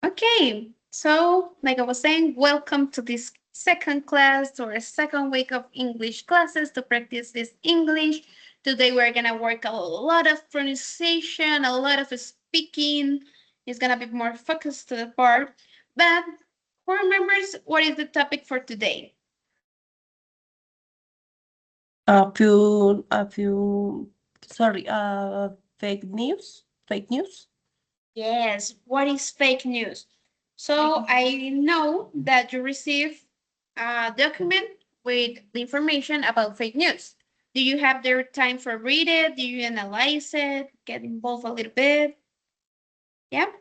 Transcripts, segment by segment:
Okay, so like I was saying, welcome to this second class or a second week of English classes to practice this English. Today we're gonna work a lot of pronunciation, a lot of speaking. It's gonna be more focused to the part. But who remembers what is the topic for today? Sorry, fake news, fake news. Yes, what is fake news? So I know that you receive a document with the information about fake news. Do you have the time for read it? Do you analyze it? Get involved a little bit? Yeah,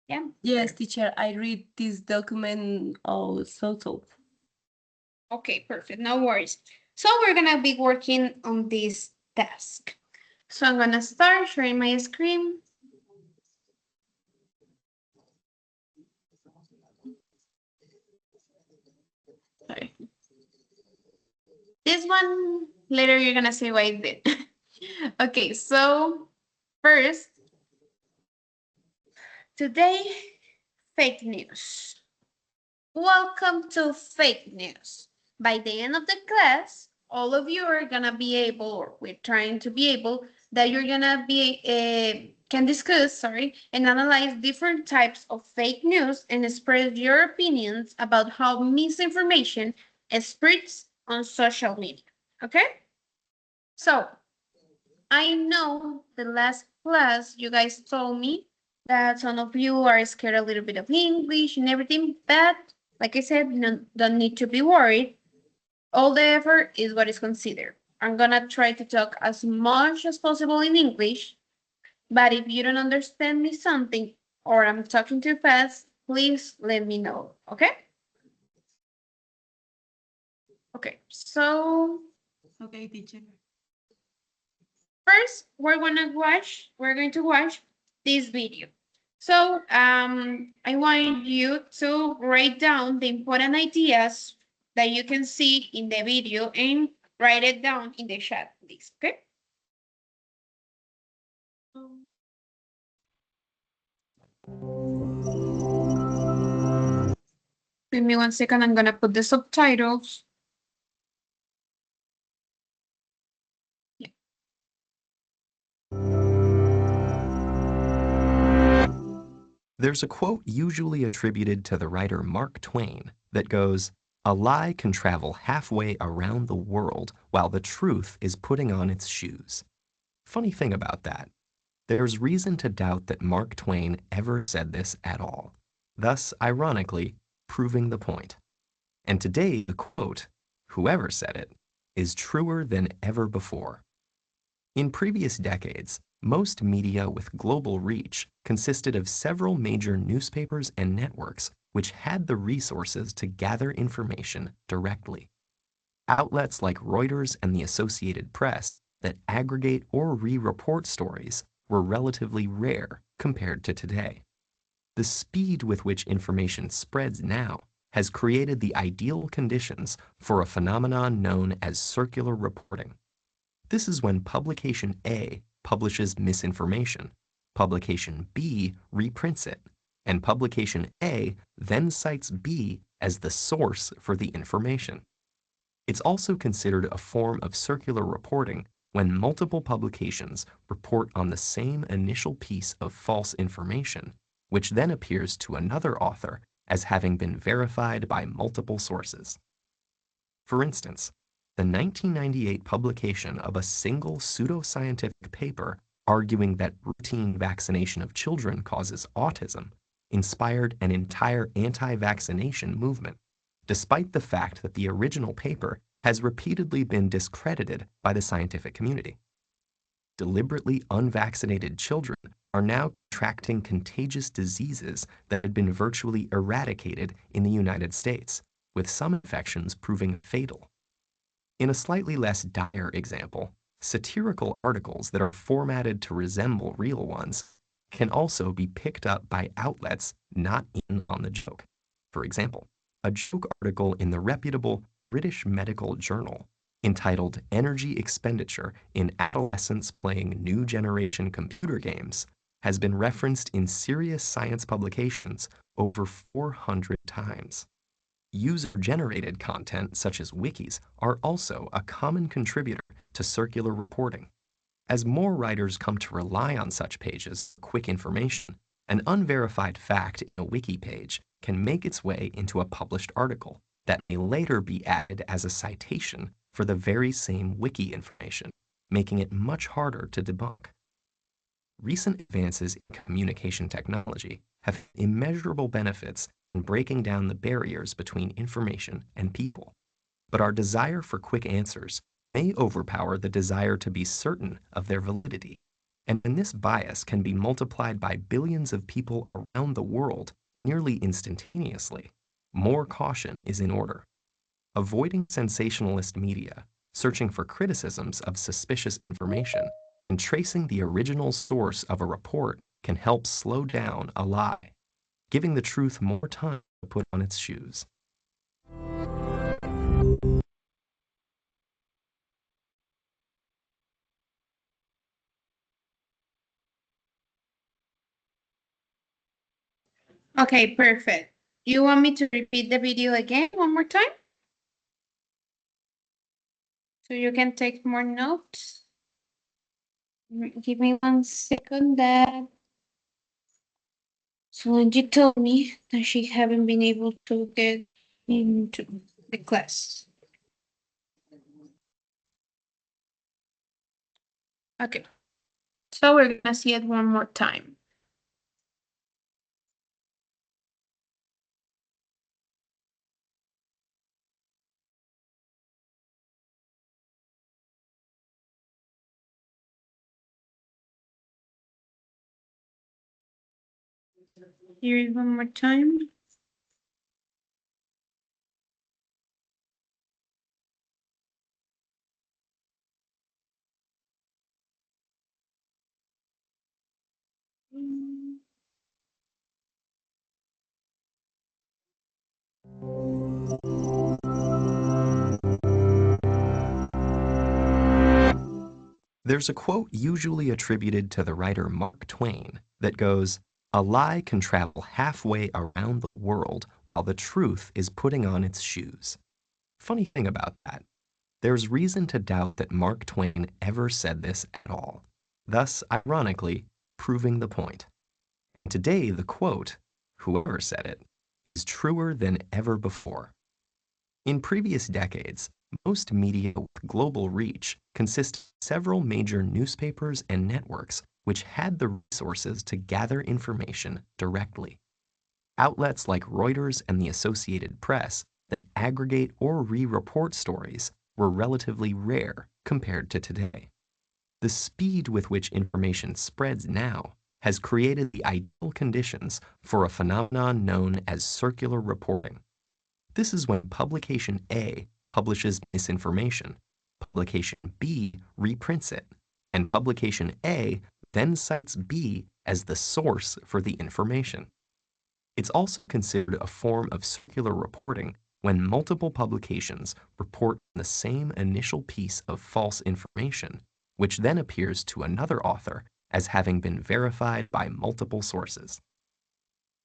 yeah. Yes, teacher, I read this document also. Okay, perfect. No worries. So we're gonna be working on this task. So I'm gonna start sharing my screen. Sorry. This one later you're gonna see what I did. Okay, so first, today, fake news. Welcome to fake news. By the end of the class, all of you are gonna be able, or we're trying to be able, that you're gonna be can discuss, sorry, and analyze different types of fake news and express your opinions about how misinformation spreads on social media. Okay? So I know the last class you guys told me that some of you are scared a little bit of English and everything, but like I said, no, don't need to be worried. All the effort is what is considered. I'm gonna try to talk as much as possible in English, but if you don't understand me something or I'm talking too fast, please let me know, okay? Okay, so Okay, teacher. first, we're going to watch this video. So I want you to write down the important ideas that you can see in the video and write it down in the chat, please. Okay. Give me 1 second. I'm gonna put the subtitles. Yeah. There's a quote usually attributed to the writer Mark Twain that goes, "A lie can travel halfway around the world while the truth is putting on its shoes." Funny thing about that, there's reason to doubt that Mark Twain ever said this at all, thus, ironically, proving the point. And today, the quote, whoever said it, is truer than ever before. In previous decades, most media with global reach consisted of several major newspapers and networks which had the resources to gather information directly. Outlets like Reuters and the Associated Press that aggregate or re-report stories were relatively rare compared to today. The speed with which information spreads now has created the ideal conditions for a phenomenon known as circular reporting. This is when publication A publishes misinformation, publication B reprints it, and publication A then cites B as the source for the information. It's also considered a form of circular reporting when multiple publications report on the same initial piece of false information, which then appears to another author as having been verified by multiple sources. For instance, the 1998 publication of a single pseudoscientific paper arguing that routine vaccination of children causes autism inspired an entire anti-vaccination movement, despite the fact that the original paper has repeatedly been discredited by the scientific community. Deliberately unvaccinated children are now contracting contagious diseases that had been virtually eradicated in the United States, with some infections proving fatal. In a slightly less dire example, satirical articles that are formatted to resemble real ones can also be picked up by outlets not in on the joke. For example, a joke article in the reputable British Medical Journal entitled "Energy Expenditure in Adolescents Playing New Generation Computer Games" has been referenced in serious science publications over 400 times. User-generated content, such as wikis, are also a common contributor to circular reporting. As more writers come to rely on such pages for quick information, an unverified fact in a wiki page can make its way into a published article that may later be added as a citation for the very same wiki information, making it much harder to debunk. Recent advances in communication technology have immeasurable benefits in breaking down the barriers between information and people. But our desire for quick answers may overpower the desire to be certain of their validity. And when this bias can be multiplied by billions of people around the world nearly instantaneously, more caution is in order. Avoiding sensationalist media, searching for criticisms of suspicious information, and tracing the original source of a report can help slow down a lie, giving the truth more time to put on its shoes. Okay, perfect. You want me to repeat the video again one more time? So you can take more notes? Give me 1 second, Dad. So Angie told me that she haven't been able to get into the class. Okay, so we're gonna see it one more time. Here is one more time. There's a quote usually attributed to the writer Mark Twain that goes, "A lie can travel halfway around the world while the truth is putting on its shoes." Funny thing about that, there's reason to doubt that Mark Twain ever said this at all, thus, ironically, proving the point. And today, the quote, whoever said it, is truer than ever before. In previous decades, most media with global reach consist of several major newspapers and networks which had the resources to gather information directly. Outlets like Reuters and the Associated Press that aggregate or re-report stories were relatively rare compared to today. The speed with which information spreads now has created the ideal conditions for a phenomenon known as circular reporting. This is when publication A publishes misinformation, publication B reprints it, and publication A then cites B as the source for the information. It's also considered a form of circular reporting when multiple publications report the same initial piece of false information, which then appears to another author as having been verified by multiple sources.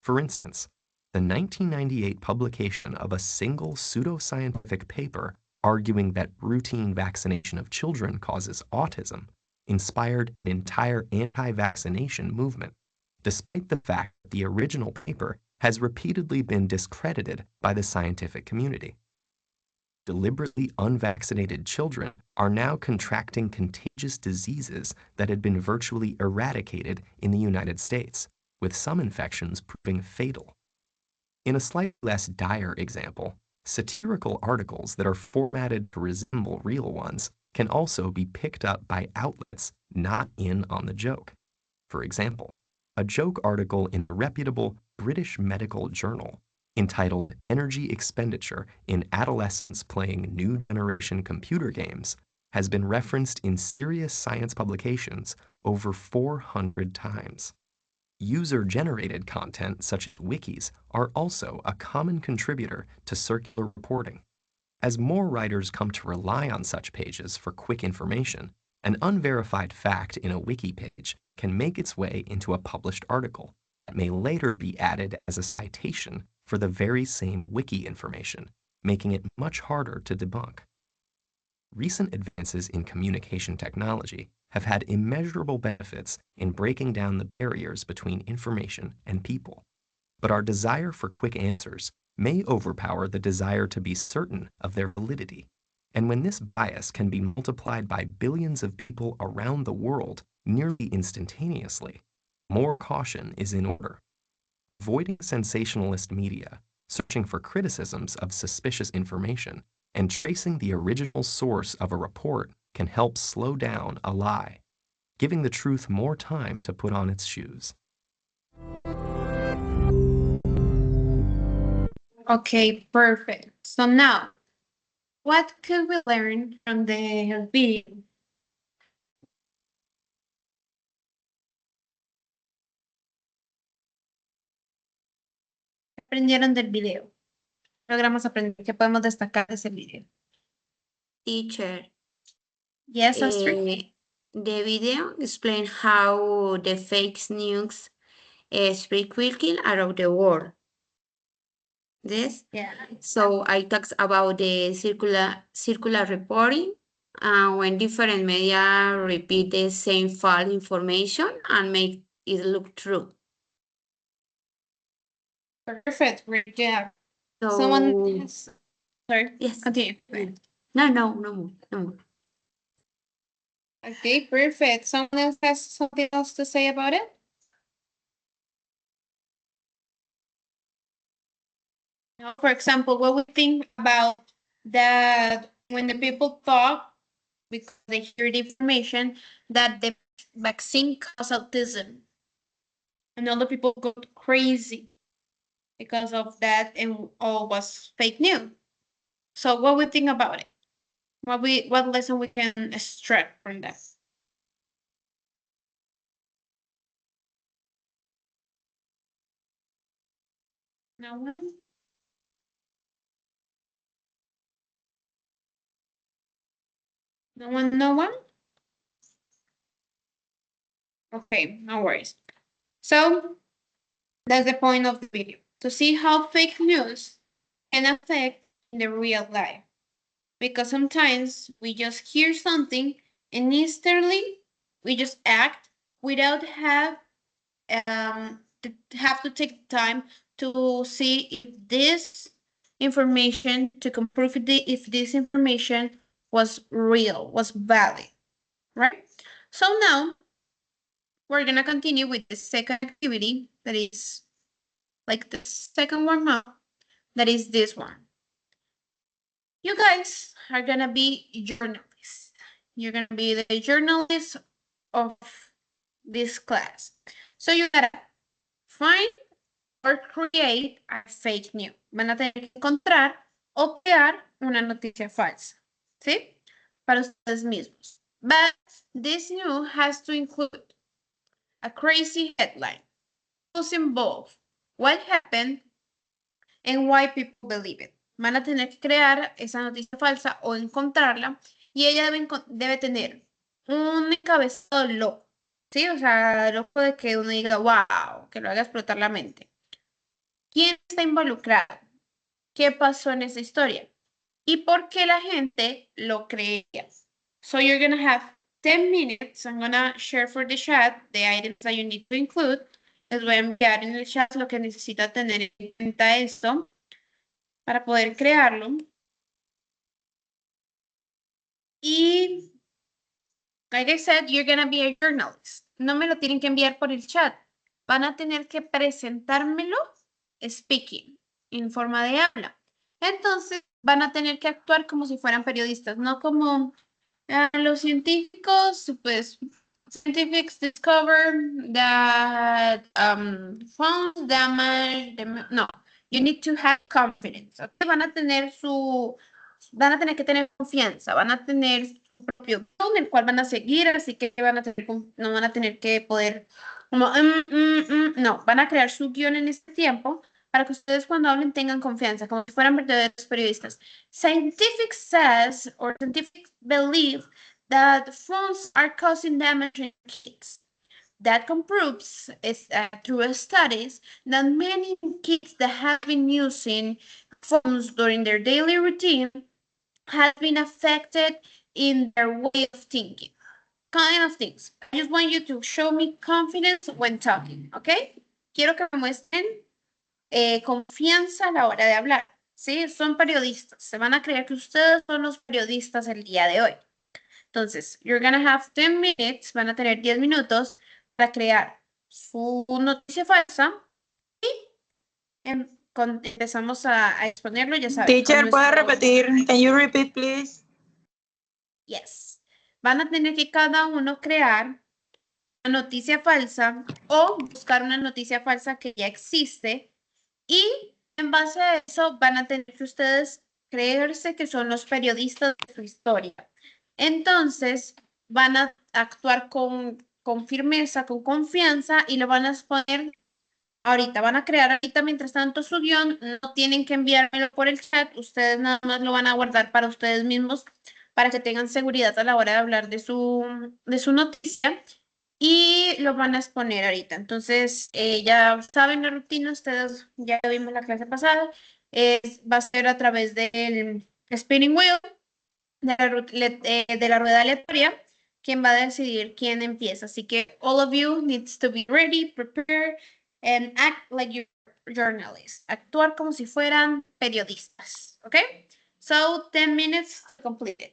For instance, the 1998 publication of a single pseudoscientific paper arguing that routine vaccination of children causes autism inspired an entire anti-vaccination movement, despite the fact that the original paper has repeatedly been discredited by the scientific community. Deliberately unvaccinated children are now contracting contagious diseases that had been virtually eradicated in the United States, with some infections proving fatal. In a slightly less dire example, satirical articles that are formatted to resemble real ones can also be picked up by outlets not in on the joke. For example, a joke article in the reputable British Medical Journal entitled "Energy Expenditure in Adolescents Playing New Generation Computer Games" has been referenced in serious science publications over 400 times. User-generated content, such as wikis, are also a common contributor to circular reporting. As more writers come to rely on such pages for quick information, An unverified fact in a wiki page can make its way into a published article that may later be added as a citation for the very same wiki information, making it much harder to debunk. Recent advances in communication technology have had immeasurable benefits in breaking down the barriers between information and people. But our desire for quick answers may overpower the desire to be certain of their validity. And when this bias can be multiplied by billions of people around the world nearly instantaneously, more caution is in order. Avoiding sensationalist media, searching for criticisms of suspicious information, and tracing the original source of a report can help slow down a lie, giving the truth more time to put on its shoes. Okay, perfect. So now, what could we learn from the video? ¿Qué aprendieron del video? Logramos aprender. ¿Qué podemos destacar de ese video? Teacher, Yes, Astrid? the video explains how the fake news spread quickly around the world. This, Yeah. so I talked about the circular reporting, when different media repeat the same false information and make it look true. Perfect. Great job. So, Someone has... Sorry. yes. Continue. No more. Okay, perfect. Someone else has something else to say about it? Now, for example, what we think about that when the people talk, because they hear the information, that the vaccine causes autism. And all the people go crazy because of that, and all was fake news. So what we think about it? What lesson we can extract from that? No one? No one? No one? Okay, no worries. So that's the point of the video, to see how fake news can affect the real life. Because sometimes we just hear something and instantly we just act without to take time to see if this information, to comprove if this information was real, was valid, right? So now we're gonna continue with the second activity, that is like the second warm-up, that is this one. You guys are gonna be journalists. You're gonna be the journalists of this class. So you gotta find or create a fake news. Van a tener que encontrar o crear una noticia falsa, ¿sí? Para ustedes mismos. But this news has to include a crazy headline, who's involved, what happened, and why people believe it. Van a tener que crear esa noticia falsa o encontrarla, y ella debe tener un encabezado loco, ¿sí? O sea, loco de que uno diga, wow, que lo haga explotar la mente. ¿Quién está involucrado? ¿Qué pasó en esa historia? ¿Y por qué la gente lo creía? So you're going to have 10 minutes. I'm going to share for the chat the items that you need to include. Les voy a enviar en el chat lo que necesita tener en cuenta esto para poder crearlo. Y, like I said, you're going to be a journalist. No me lo tienen que enviar por el chat. Van a tener que presentármelo speaking, en forma de habla. Entonces, van a tener que actuar como si fueran periodistas, no como los científicos, pues, scientists discover that phones damage no, you need to have confidence. Okay? Van a tener que tener confianza, van a tener su propio guión, el cual van a seguir, así que no van a tener que poder, como, no, van a crear su guión en este tiempo para que ustedes cuando hablen tengan confianza, como si fueran verdaderos periodistas. Scientific says, or scientific believe that phones are causing damage in kids. That proves through studies that many kids that have been using phones during their daily routine have been affected in their way of thinking. Kind of things. I just want you to show me confidence when talking, ¿ok? Quiero que me muestren confianza a la hora de hablar, ¿sí? Son periodistas. Se van a creer que ustedes son los periodistas el día de hoy. Entonces, you're gonna have 10 minutes, van a tener 10 minutos para crear su noticia falsa y empezamos a exponerlo, ya saben. Teacher, ¿puede repetir? Can you repeat, please? Yes. Van a tener que cada uno crear una noticia falsa o buscar una noticia falsa que ya existe y en base a eso van a tener que ustedes creerse que son los periodistas de su historia. Entonces van a actuar con firmeza, con confianza y lo van a exponer ahorita. Van a crear ahorita mientras tanto su guión. No tienen que enviármelo por el chat. Ustedes nada más lo van a guardar para ustedes mismos para que tengan seguridad a la hora de hablar de su noticia y lo van a exponer ahorita. Entonces, ya saben la rutina, ustedes ya lo vimos la clase pasada, va a ser a través del spinning wheel, de la rueda aleatoria, quien va a decidir quién empieza. Así que all of you needs to be ready, prepare, and act like you're journalists. Actuar como si fueran periodistas, ¿ok? So, 10 minutes completed.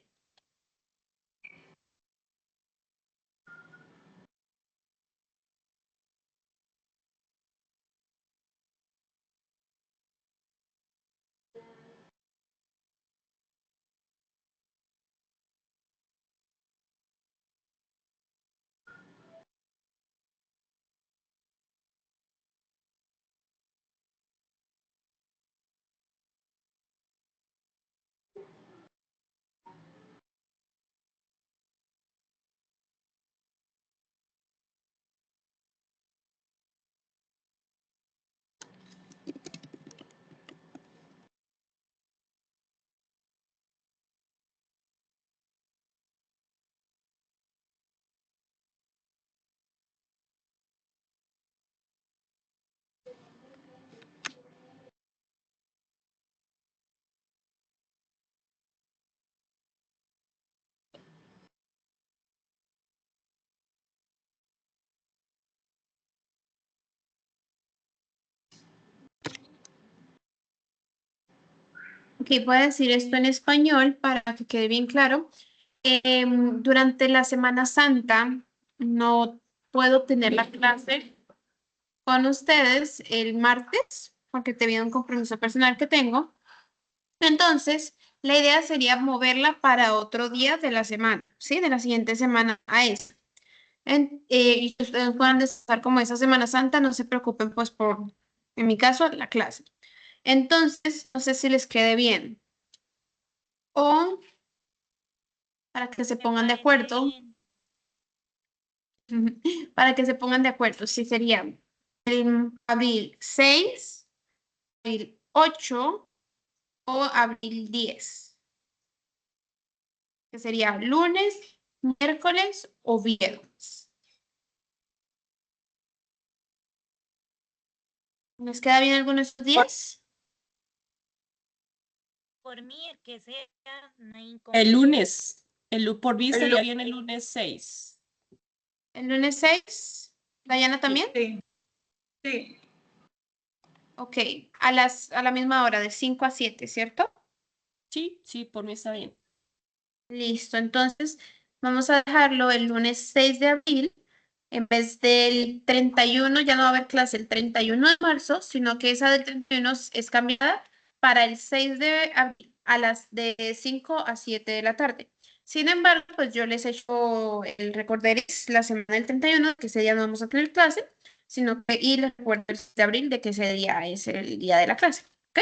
Ok, voy a decir esto en español para que quede bien claro. Durante la Semana Santa no puedo tener la clase con ustedes el martes porque debido a un compromiso personal que tengo. Entonces, la idea sería moverla para otro día de la semana, ¿sí? De la siguiente semana a esa. Y que ustedes puedan estar como esa Semana Santa, no se preocupen pues por, en mi caso, la clase. Entonces, no sé si les quede bien. O para que se pongan de acuerdo, para que se pongan de acuerdo, si sería el abril 6, abril 8 o abril 10, que sería lunes, miércoles o viernes. ¿Les queda bien alguno de estos días? Por mí, el que sea, no hay El inconveniente. lunes. Por mí estaría bien el lunes 6. ¿El lunes 6? ¿Dayana también? Sí. Sí. Ok, a la misma hora, de 5 a 7, ¿cierto? Sí, sí, por mí está bien. Listo, entonces vamos a dejarlo el lunes 6 de abril. En vez del 31, ya no va a haber clase el 31 de marzo, sino que esa del 31 es cambiada para el 6 de abril a las de 5 a 7 de la tarde. Sin embargo, pues yo les he hecho el recorderis la semana del 31, que ese día no vamos a tener clase, sino que y les recuerdo el 6 de abril de que ese día es el día de la clase. ¿Ok?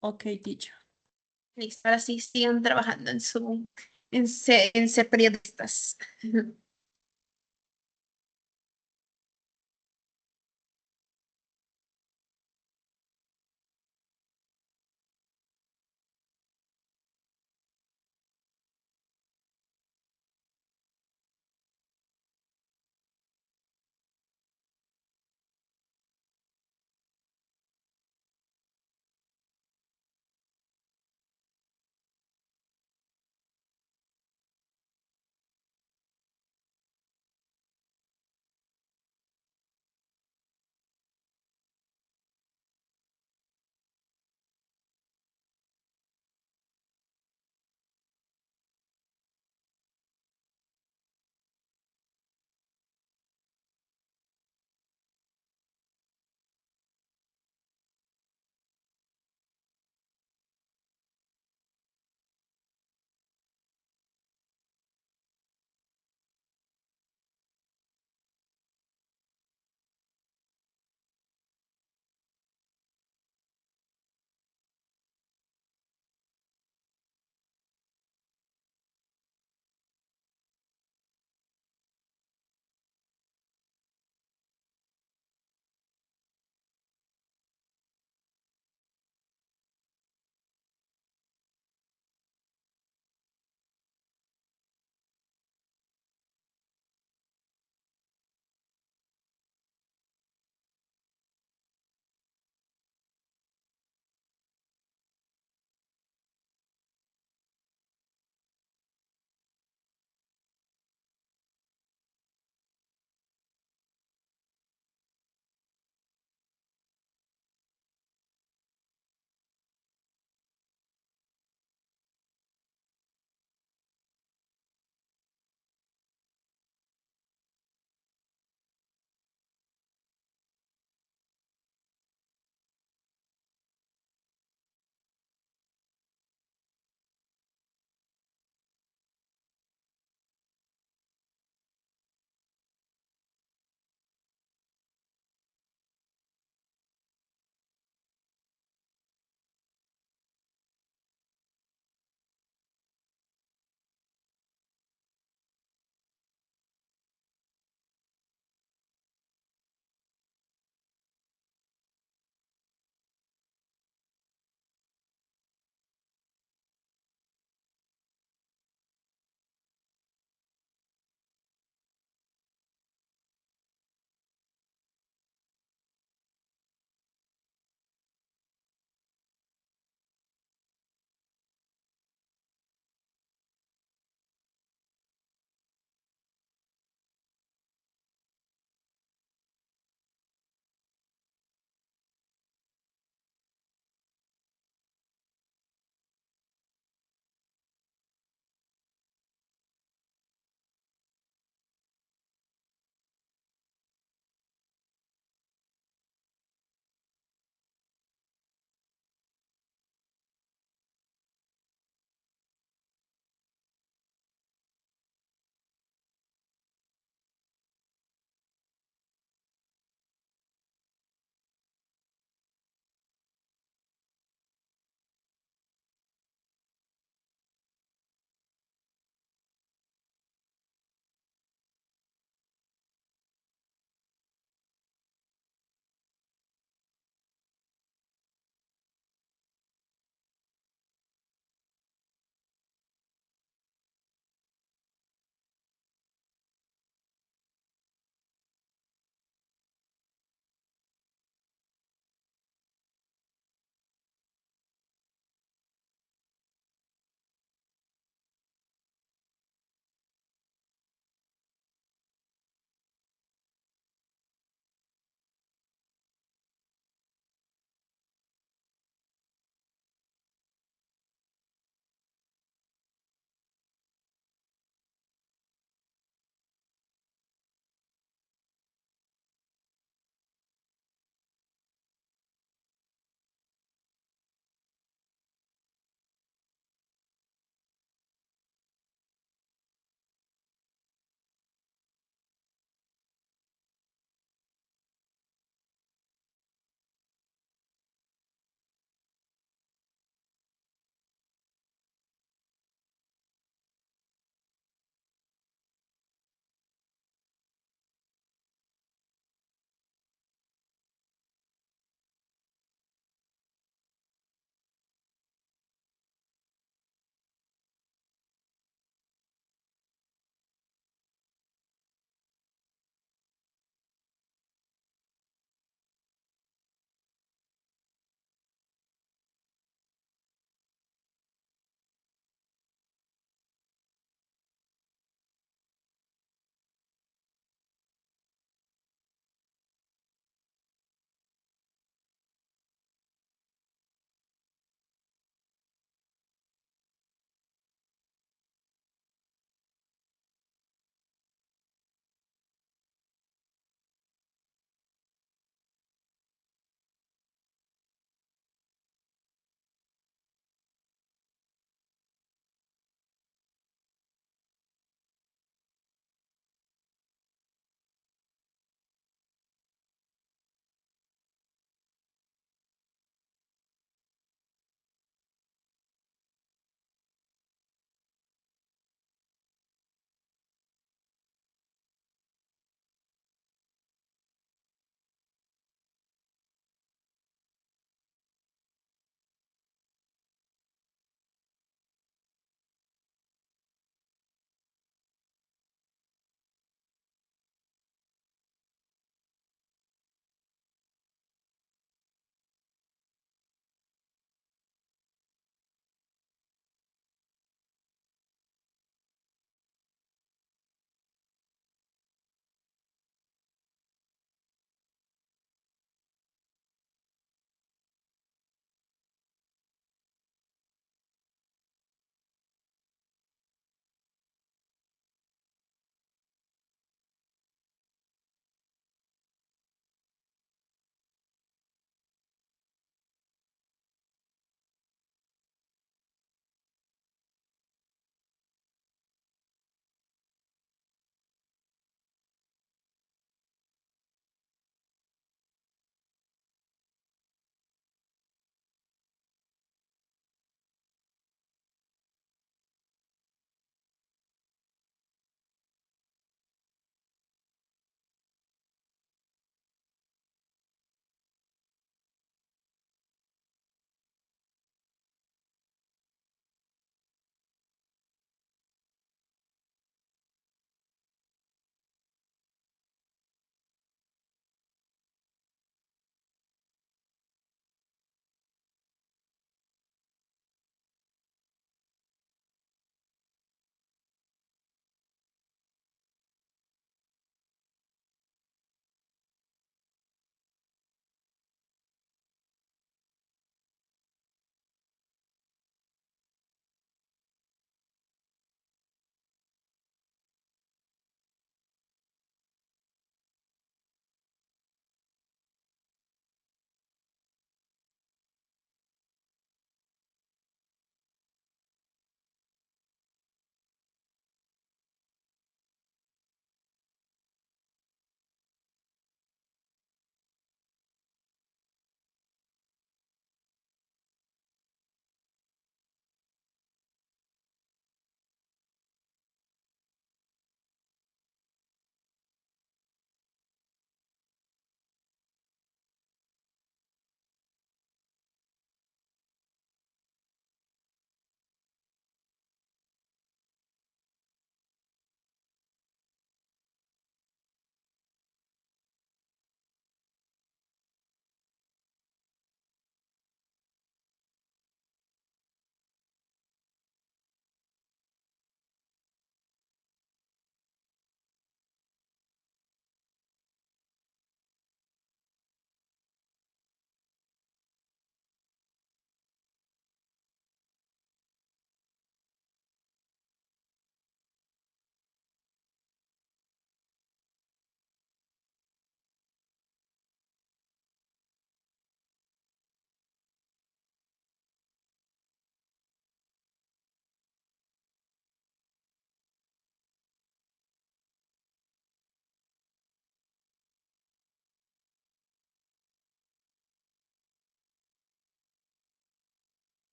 Ok, teacher. Listo, ahora sí sigan trabajando en ser periodistas.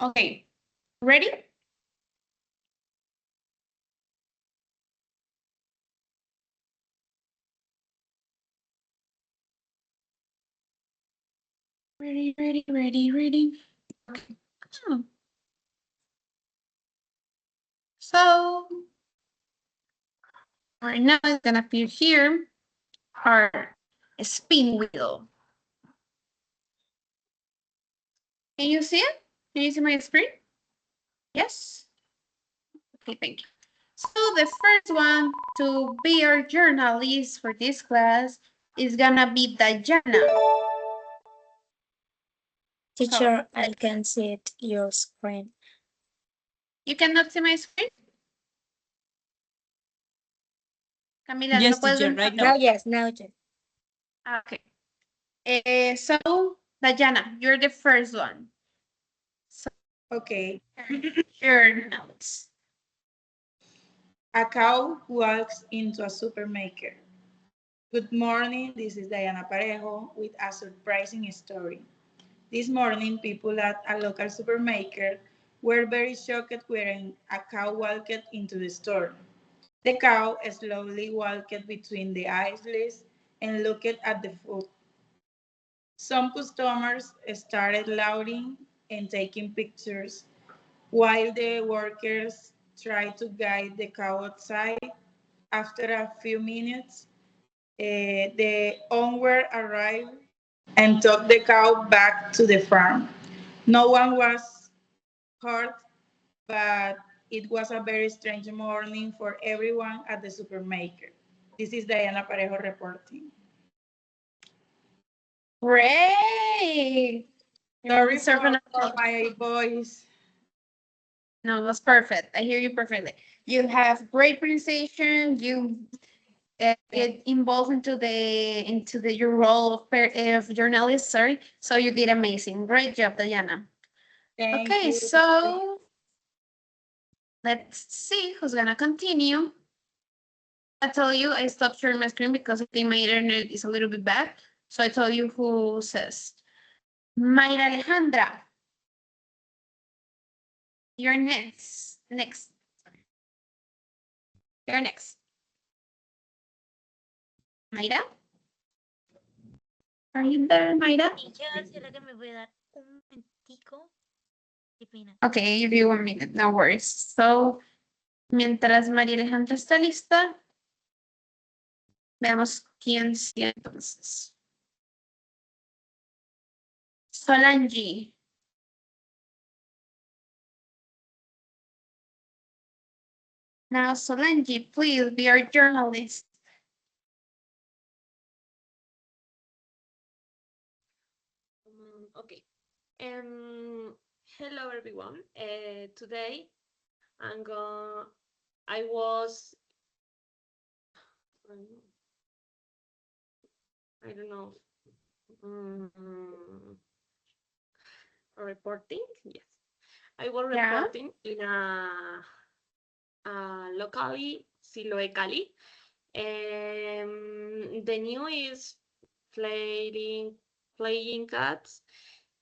Okay, ready? Ready, ready, ready, ready. Okay. So, right now it's gonna appear here our spin wheel. Can you see it? Can you see my screen? Yes? Okay, thank you. So the first one to be our journalist for this class is gonna be Dayana. Teacher, I can see it, your screen. You cannot see my screen? Camila, Yes, ¿no puedes teacher, ver? right Now, now. yes, now, yes. Okay. So, Dayana, you're the first one. Okay. Journalist. A cow walks into a supermarket. Good morning, this is Diana Parejo with a surprising story. This morning, people at a local supermarket were very shocked when a cow walked into the store. The cow slowly walked between the aisles and looked at the food. Some customers started lauding and taking pictures, while the workers tried to guide the cow outside. After a few minutes, the owner arrived and took the cow back to the farm. No one was hurt, but it was a very strange morning for everyone at the supermarket. This is Diana Parejo reporting. Great. Sorry Servant for my voice. No, that's perfect. I hear you perfectly. You have great pronunciation. You get involved into your role of journalist. Sorry, so you did amazing. Great job, Diana. Thank Okay, you. so let's see who's gonna continue. I tell you, I stopped sharing my screen because I think my internet is a little bit bad. So I tell you who says. Mayra Alejandra. You're next. You're next. Mayra? Are you there, Mayra? Teacher, ¿será que me puede dar un momentico? Qué pena. Okay, give you 1 minute, no worries. So, mientras María Alejandra está lista, veamos quién sigue entonces. Solange. Now, Solange, please be our journalist. Okay. Hello everyone. Today I was I don't know reporting. Yes, I was Yeah. reporting in a locally Siloé Cali. The news is playing cats.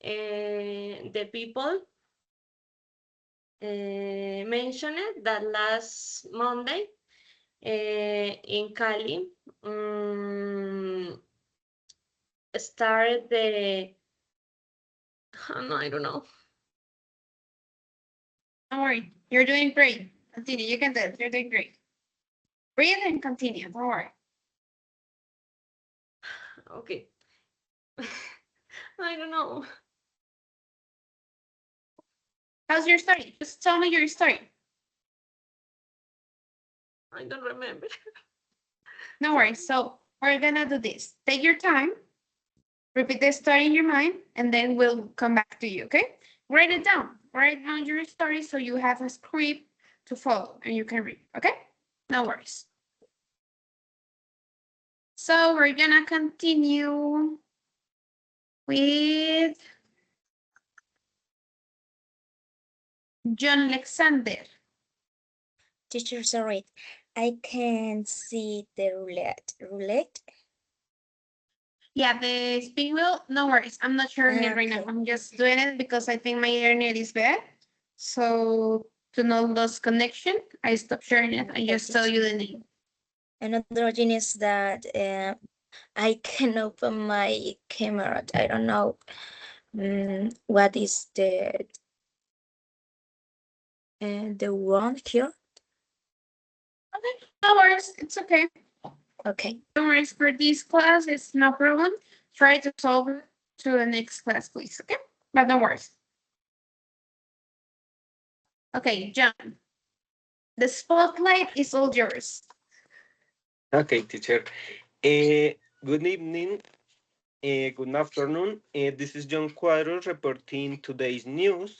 The people mentioned that last Monday in Cali started the no, I don't know. Don't worry, you're doing great. Continue, you can do it. You're doing great. Breathe and continue, don't worry. Okay. I don't know. How's your story? Just tell me your story. I don't remember. No worries. So we're gonna do this. Take your time, repeat the story in your mind, and then we'll come back to you, okay? Write it down. Write down your story so you have a script to follow and you can read, okay? No worries. So we're gonna continue with John Alexander. Teacher, sorry, I can see the roulette. Yeah, the spin wheel, no worries. I'm not sharing it right now. Okay. I'm just doing it because I think my internet is bad. So to not lose connection, I stop sharing it and just tell you the name. Another thing is that I can open my camera. I don't know what is the one here. Okay, no worries. It's okay. Okay. Don't worry for this class. It's no problem. Try to solve it to the next class, please. Okay, but no worries. Okay, John. The spotlight is all yours. Okay, teacher. Good evening. Good afternoon. This is John Cuadro reporting today's news.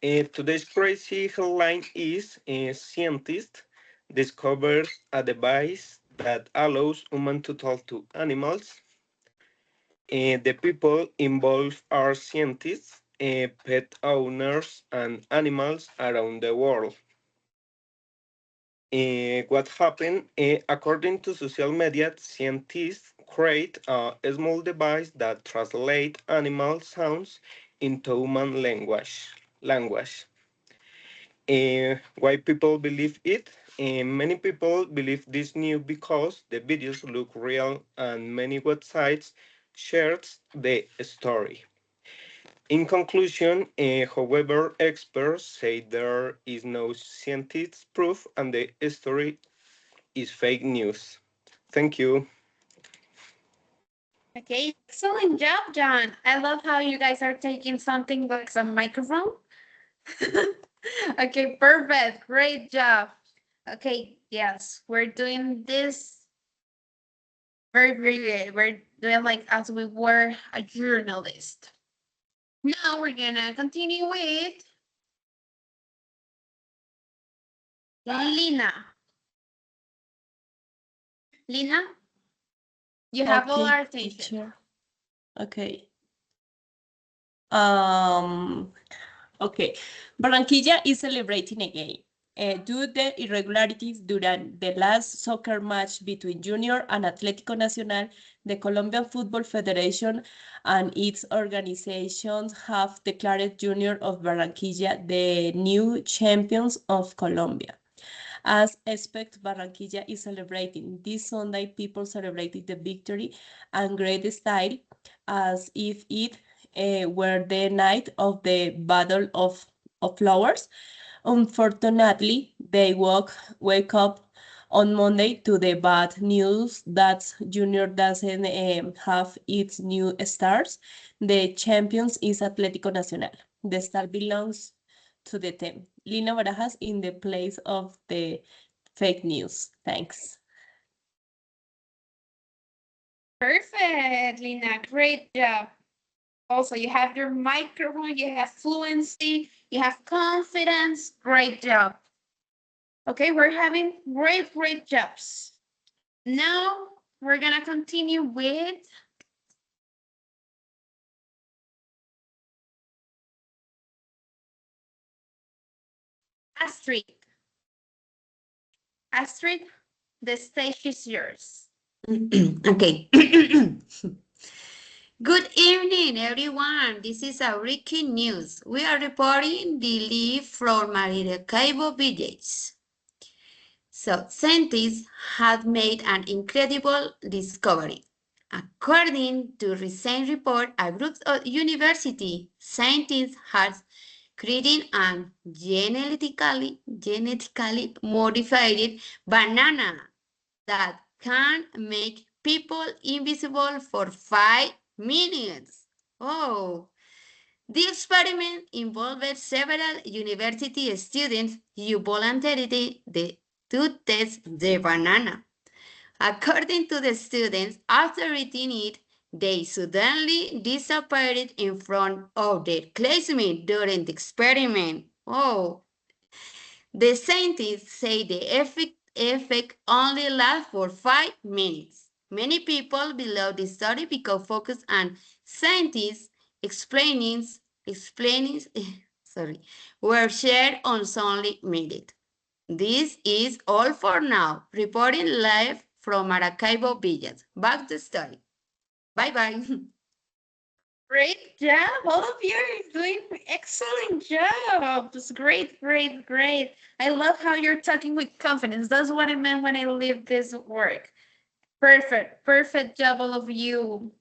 Today's crazy headline is scientist discovers a device that allows humans to talk to animals. The people involved are scientists, pet owners, and animals around the world. What happened? According to social media, scientists create a small device that translates animal sounds into human language. Why people believe it? Many people believe this news because the videos look real and many websites shared the story. In conclusion, however, experts say there is no scientific proof and the story is fake news. Thank you. Okay, excellent job, John. I love how you guys are taking something like some microphone. Okay, perfect. Great job. Okay, yes, we're doing this very, very good. We're doing like as we were a journalist. Now we're gonna continue with Lina. Lina, you have all Okay, our attention. teacher. Okay. Okay. Barranquilla is celebrating again. Due to the irregularities during the last soccer match between Junior and Atlético Nacional, the Colombian Football Federation and its organizations have declared Junior of Barranquilla the new champions of Colombia. As expect, Barranquilla is celebrating. This Sunday, people celebrated the victory and great style as if it were the night of the Battle of Flowers. Unfortunately, they wake up on Monday to the bad news that Junior doesn't have its new stars. The champions is Atlético Nacional. The star belongs to the team. Lina Barajas in the place of the fake news. Thanks. Perfect, Lina. Great job. Also, you have your microphone, you have fluency, you have confidence. Great job. Okay, we're having great jobs. Now we're gonna continue with Astrid. Astrid, the stage is yours. Okay. Good evening, everyone. This is our breaking news. We are reporting the lead from Maracaibo Village. So, scientists have made an incredible discovery. According to a recent report, a group of university scientists has created a genetically modified banana that can make people invisible for 5 minutes. Oh, the experiment involved several university students who volunteered to test the banana. According to the students, after eating it, they suddenly disappeared in front of their classmates during the experiment. Oh, the scientists say the effect only lasts for 5 minutes. Many people below the study because focus on scientists explainings were shared on only minute. This is all for now. Reporting live from Maracaibo Village. Back to study. Bye-bye. Great job. All of you are doing excellent job. It's great, great, great. I love how you're talking with confidence. That's what I meant when I leave this work. Perfect, perfect job, all of you.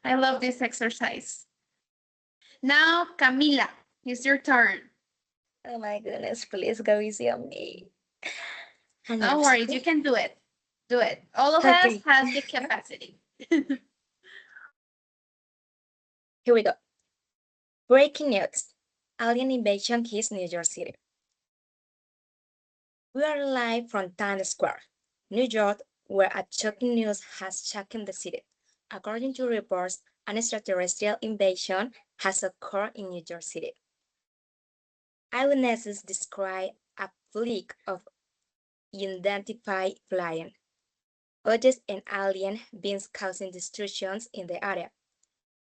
I love this exercise. Now, Camila, it's your turn. Oh my goodness, please go easy on me. No worries, you can do it. Do it. All of us Okay. has the capacity. Here we go. Breaking news. Alien invasion hits New York City. We are live from Times Square, New York, where a shocking news has shaken the city. According to reports, an extraterrestrial invasion has occurred in New York City. Eyewitnesses describe a fleet of unidentified flying objects and alien beings causing destructions in the area.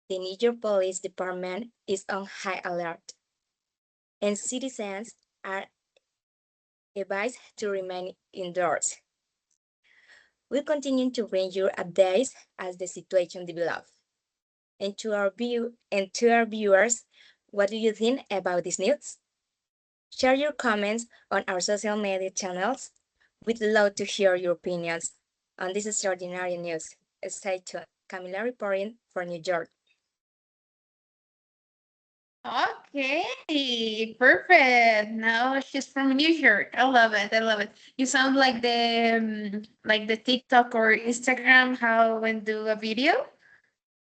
The New York Police Department is on high alert, and citizens are advised to remain indoors. We'll continue to bring you updates as the situation develops. And to our viewers, what do you think about this news? Share your comments on our social media channels. We'd love to hear your opinions on this extraordinary news. Stay tuned. Camila reporting for New York. Okay, perfect. Now she's from New York. I love it. I love it. You sound like the TikTok or Instagram how when do a video,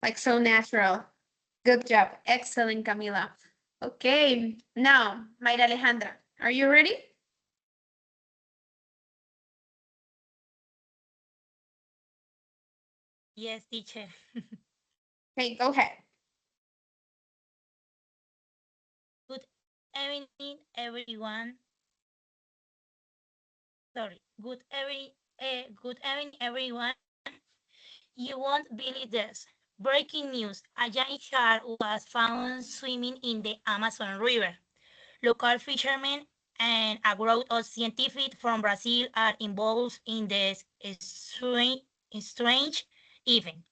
like so natural. Good job. Excellent, Camila. Okay, now, Mayra Alejandra, are you ready? Yes, teacher. Okay, go ahead. Good evening, everyone. Sorry. Good evening, everyone. You won't believe this. Breaking news. A giant shark was found swimming in the Amazon River. Local fishermen and a group of scientists from Brazil are involved in this strange event.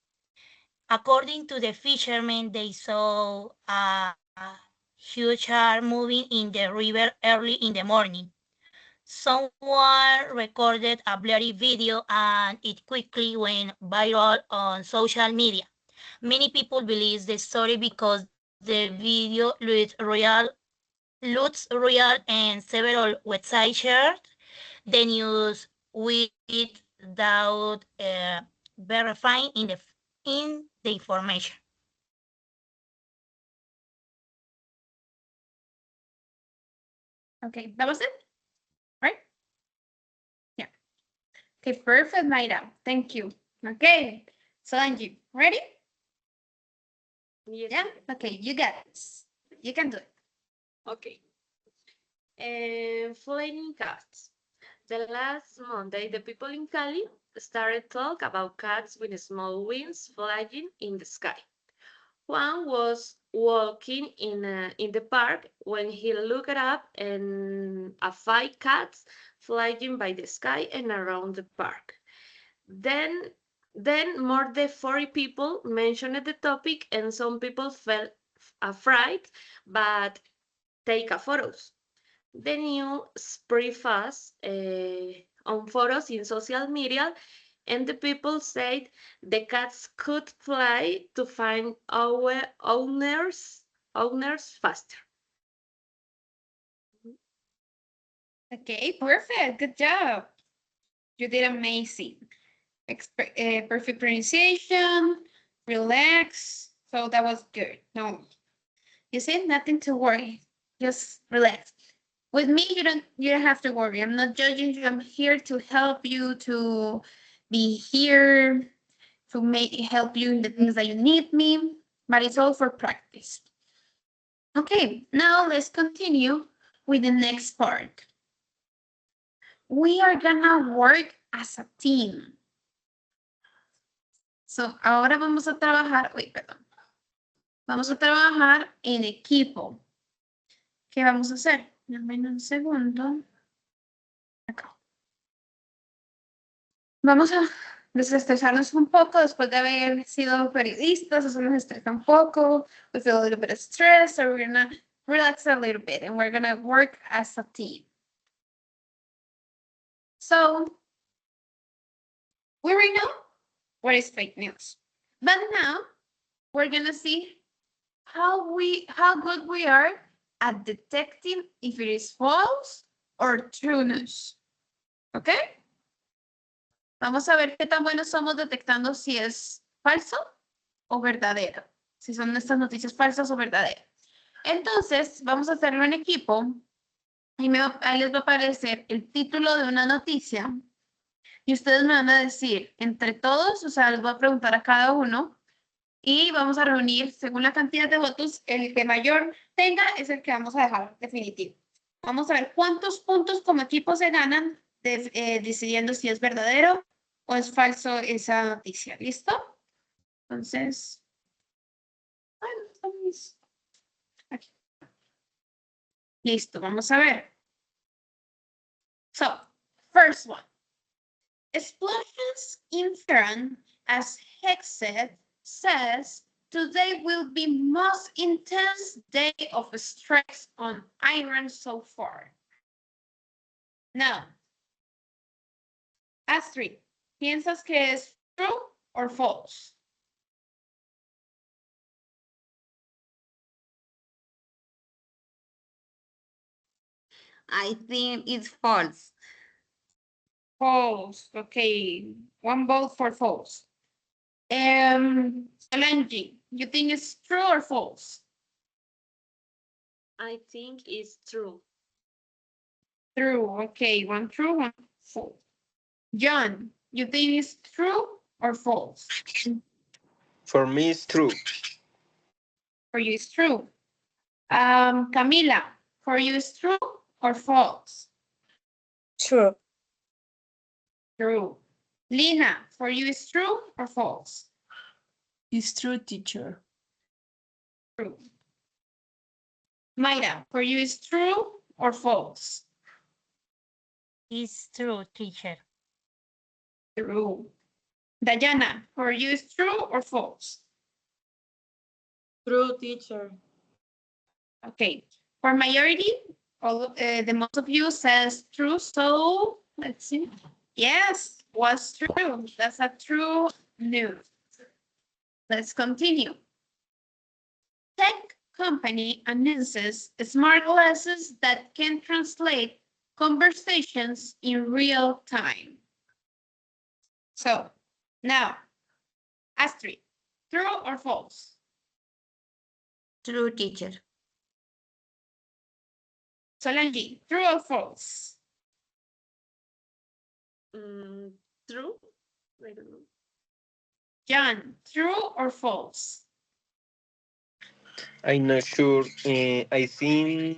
According to the fishermen, they saw a huge shark moving in the river early in the morning. Someone recorded a blurry video and it quickly went viral on social media. Many people believe the story because the video looks real and several websites shared the news without verifying in the information. Okay, that was it, right? Yeah. Okay, perfect, Mayra. Thank you. Okay, so Angie, ready? Yes. Yeah. Okay, you got this. You can do it. Okay. Flying cats. The last Monday, the people in Cali started talk about cats with small wings flying in the sky. Juan was walking in the park when he looked up and a 5 cats flying by the sky and around the park. Then then more than 40 people mentioned the topic and some people felt afraid but take a photos. The news spread fast on photos in social media, and the people said the cats could fly to find our owners faster. Okay, perfect. Good job. You did amazing. Perfect pronunciation, relax. So that was good. No, you said nothing to worry. Just relax. With me, you don't have to worry. I'm not judging you. I'm here to help you to be here to help you in the things that you need me. But it's all for practice. Okay, now let's continue with the next part. We are gonna work as a team. So, ahora vamos a trabajar, perdón. Vamos a trabajar en equipo. ¿Qué vamos a hacer? Dame un segundo. Acá. Vamos desestresarnos un poco después de haber sido periodistas. Eso nos estresa un poco. We feel a little bit of stress, so we're gonna relax a little bit and we're gonna work as a team. So we already know what is fake news. But now we're gonna see how good we are at detecting if it is false or true news. Okay? Vamos a ver qué tan buenos somos detectando si es falso o verdadero. Si son estas noticias falsas o verdaderas. Entonces, vamos a hacerlo en equipo. Y ahí les va a aparecer el título de una noticia. Y ustedes me van a decir, entre todos, o sea, les voy a preguntar a cada uno. Y vamos a reunir, según la cantidad de votos, el que mayor tenga es el que vamos a dejar definitivo. Vamos a ver cuántos puntos como equipo se ganan decidiendo si es verdadero o es falso esa noticia. ¿Listo? Entonces, bueno, estamos aquí. Listo, vamos a ver. So, first one. Explosions in Tehran, as Hexed says, today will be most intense day of strikes on Iran so far. Now, Astrid, ¿piensas que es true or false? I think it's false. False. Okay, one vote for false. Solange, you think it's true or false? I think it's true. True. Okay, one true, one false. John, you think it's true or false? For me, it's true. For you, it's true. Camila, for you, it's true or false? True. True. Lina, for you, it's true or false? It's true, teacher. True. Mayra, for you, it's true or false? It's true, teacher. True. Dayana, for you, it's true or false? True, teacher. Okay. For majority, the most of you says true, so let's see. Yes, was true. That's a true news. Let's continue. Tech company announces smart glasses that can translate conversations in real time. So, now, Astrid, true or false? True, teacher. Solange, true or false? True? I don't know. John, true or false? I'm not sure. I think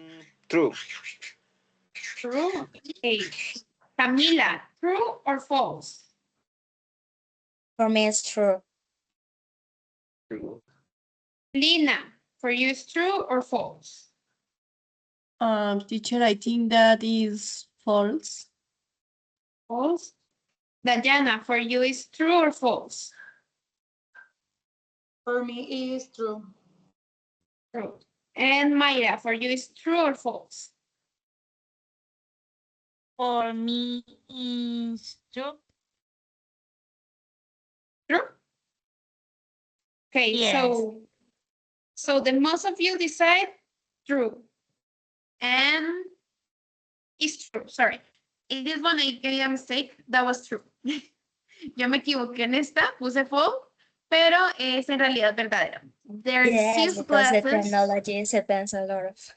true. True. Okay. Camila, true or false? For me, it's true. True. Lina, for you, is true or false? Teacher, I think that is false. False. Dayana, for you, is true or false? For me, it is true. True. And Mayra, for you, is true or false? For me, it's true. True. Okay, Yes. so the most of you decide true. And it's true, sorry. In this one, I made a mistake. That was true. Yo me equivoqué en esta, puse false, pero es en realidad verdadero. There's Yes, six because the glasses. technology depends a lot of.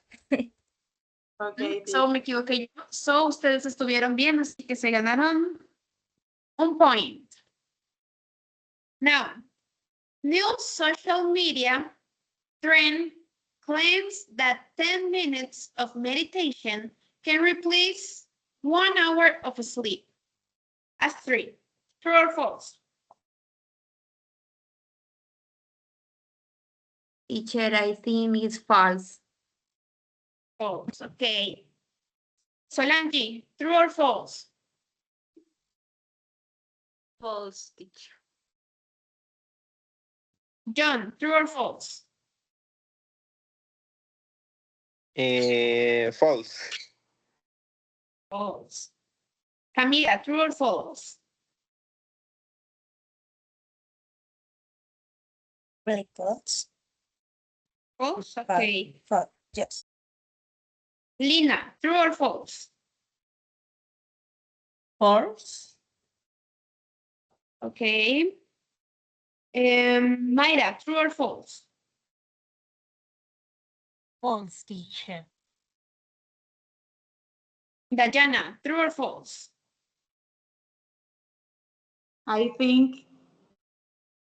Okay, So me equivoqué yo. So ustedes estuvieron bien, así que se ganaron un point. Now, new social media trend claims that 10 minutes of meditation can replace 1 hour of sleep. Astrid, true or false? Teacher, I think it's false. False, okay. Solange, true or false? False, teacher. John, true or false? False. False. Camila, true or false? Really false. False, okay. False. Yes. Lina, true or false? False. Okay. Mayra, true or false? False, teacher. Dayana, true or false? I think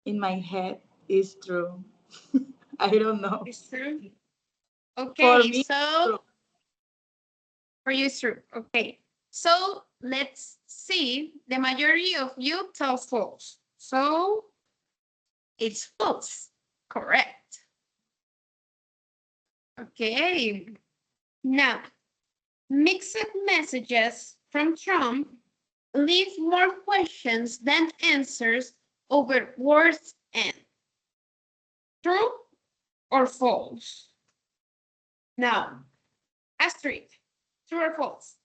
in my head is true. I don't know. It's true. For Okay, me, so true. for you, it's true. Okay, so let's see. The majority of you tell false. So it's false. Correct. Okay. Now, mixed messages from Trump leave more questions than answers over words end. True or false? Now, Astrid, true or false?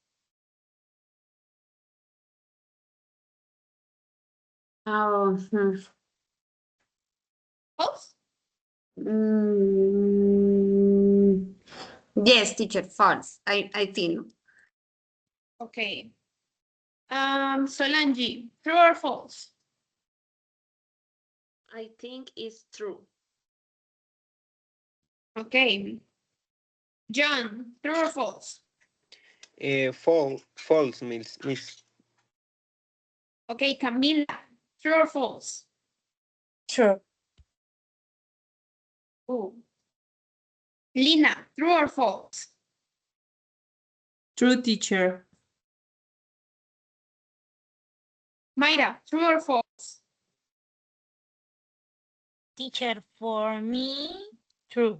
Oh, False? yes, teacher, false. I think. Okay. Solange, true or false? I think it's true. Okay. John, true or false? False, miss. Okay, Camila, true or false? True. Ooh. Lina, true or false? True, teacher. Mayra, true or false? Teacher, for me, true.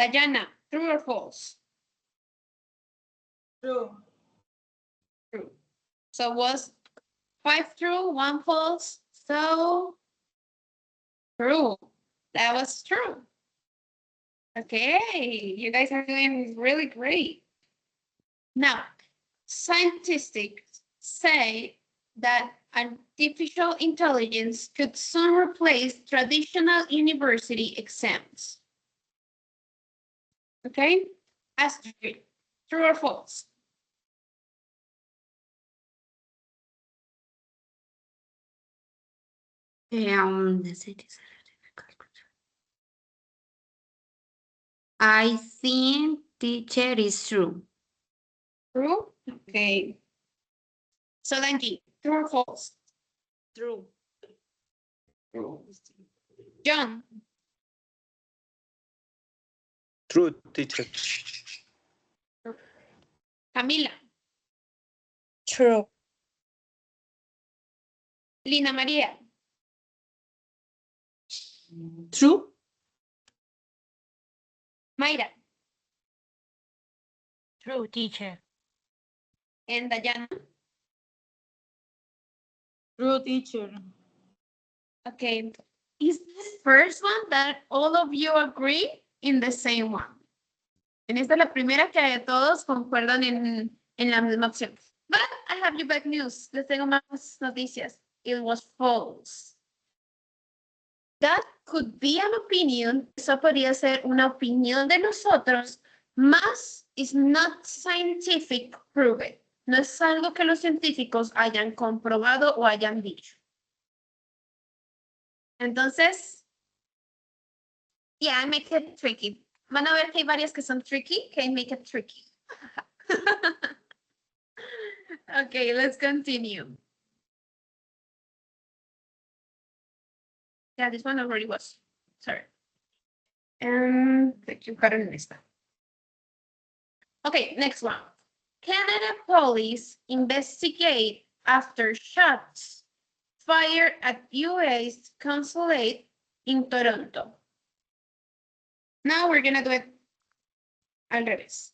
Dayana, true or false? True. True. So was 5 true, 1 false. So true. That was true. Okay, you guys are doing really great. Now, scientists say that artificial intelligence could soon replace traditional university exams. Okay, Astrid, true or false? I think teacher is true. True? Okay. Solange, true or false? True. True. John, True, teacher. Camila, True. Lina María, True. Mayra, True, teacher. and Dayana. True, teacher. Okay. Is this first one that all of you agree in the same one? En esta es la primera que todos concuerdan en la misma opción. But I have you bad news. Les tengo más noticias. It was false. That could be an opinion. Eso podría ser una opinión de nosotros, más is not scientific proven. No es algo que los científicos hayan comprobado o hayan dicho. Entonces, yeah, I make it tricky. Van a ver que hay varias que son tricky, que I make it tricky. Okay, let's continue. Yeah, this one already was. Sorry. Equivocaron en esta. Okay, next one. Canada police investigate after shots fired at US consulate in Toronto. Now we're gonna do it al revés.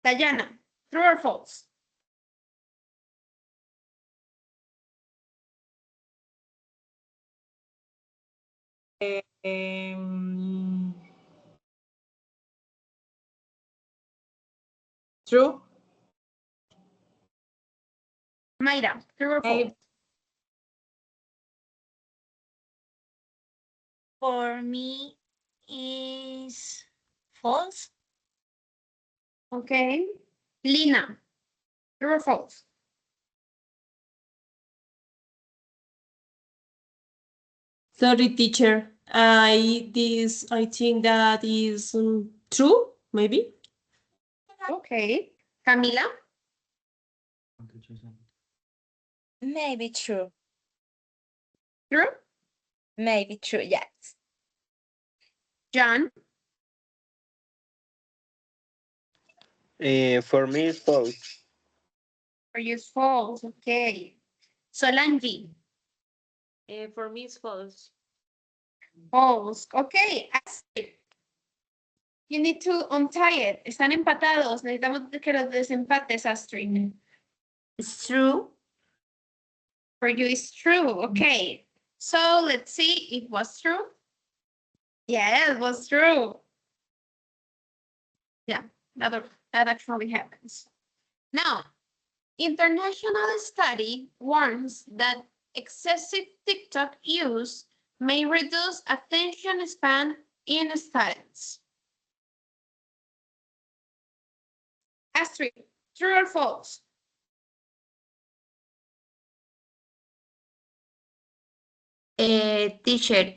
Dayana, true or false? True. Mayra, true or false? Maybe. For me is false. Okay. Lina, true or false? Sorry, teacher. I think that is true, maybe. Okay. Camila, Maybe true. true? Maybe true, yes. John, For me, it's false. for you is false. Okay. Solange, For me, it's false. false. Okay. Astrid, you need to untie it. Están empatados. Necesitamos que los desempates, Astrid. It's true. For you is true. Okay. So let's see if it was true. Yeah, it was true. Yeah, that actually happens. Now, international study warns that excessive TikTok use may reduce attention span in students. Astrid, true or false? Teacher,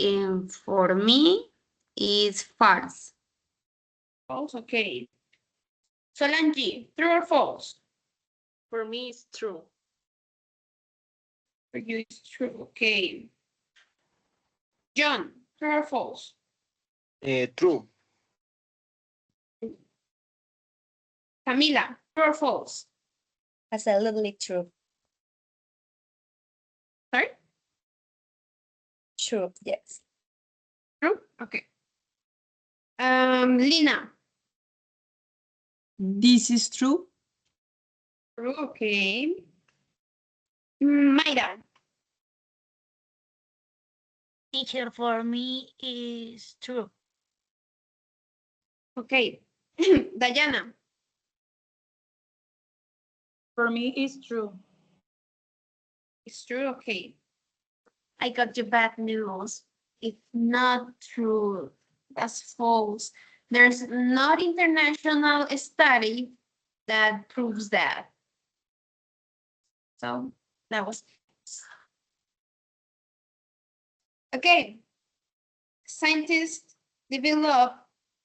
for me is false. False, okay. Solange, true or false? For me, it's true. For you, it's true, okay. John, true or false? True. Camila, true or false? Absolutely true. Sorry? True, yes. True, okay. Lina, This is true. true, okay. Mayra, Teacher, for me is true. okay. Diana, For me, it's true. it's true, okay. I got you bad news. It's not true. That's false. There's not international study that proves that. So that was okay. Scientists developed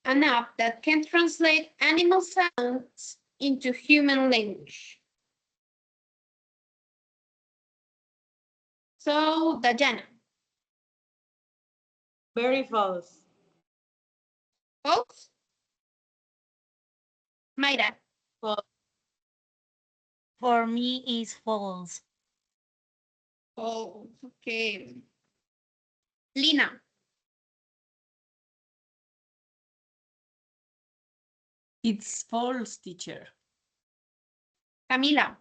an app that can translate animal sounds into human language. So, Diana, Very false. false? Mayra, For me is false. false. Okay. Lina, It's false, teacher. Camila,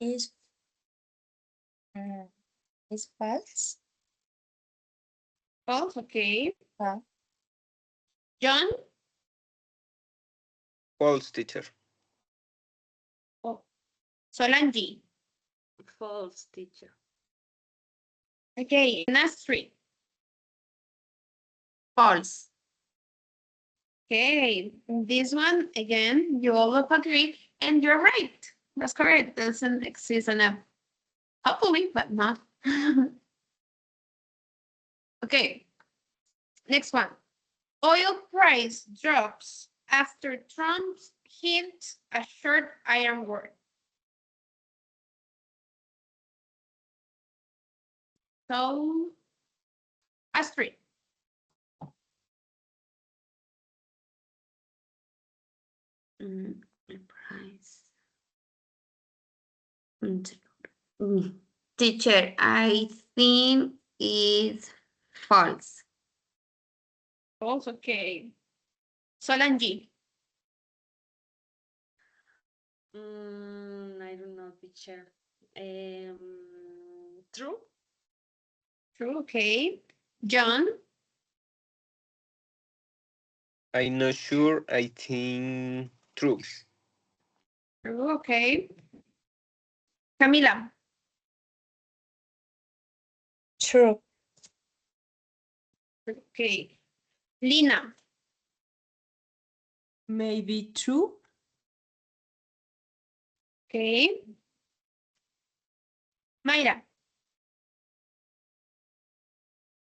Is is false? false. Okay. Huh? John, False, teacher. oh. Solange. False, teacher. Okay, and Astrid. False. Okay, this one, again, you all agree, and you're right. That's correct. Doesn't exist an app. Hopefully, but not. Okay, next one. Oil price drops after Trump hint a short iron war. So, Astrid. Price. Teacher, I think it's false. False, okay. Solange. teacher. True. True, okay. John? I'm not sure. I think true. True, okay. Camila? True. Okay. Lina? Maybe true. Okay. Mayra?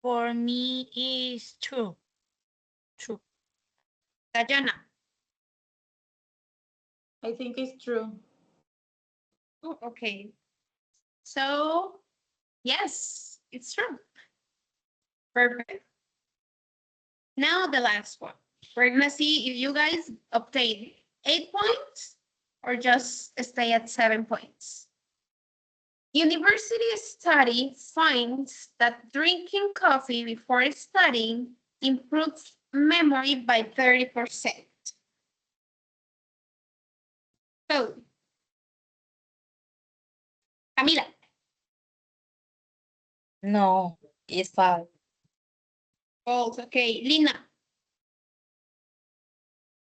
For me is true. True. Dayana? I think it's true. Oh, okay. So, yes, it's true. Perfect. Now the last one. We're gonna see if you guys obtain 8 points or just stay at 7 points. University study finds that drinking coffee before studying improves memory by 30%. So, Camila, No, it's false. false. Okay, Lina,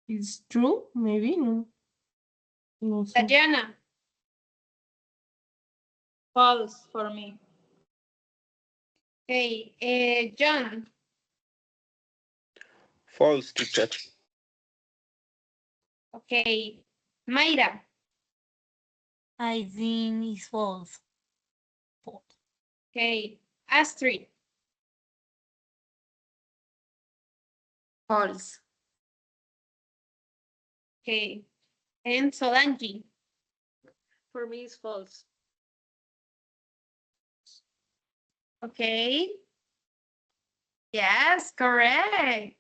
It's true. Maybe no. No sé. Tatiana, False for me. okay, John, False, teacher. okay, Mayra, I think it's false. False. okay, Astrid, False. okay, and Solange. For me, it's false. Okay. Yes, correct.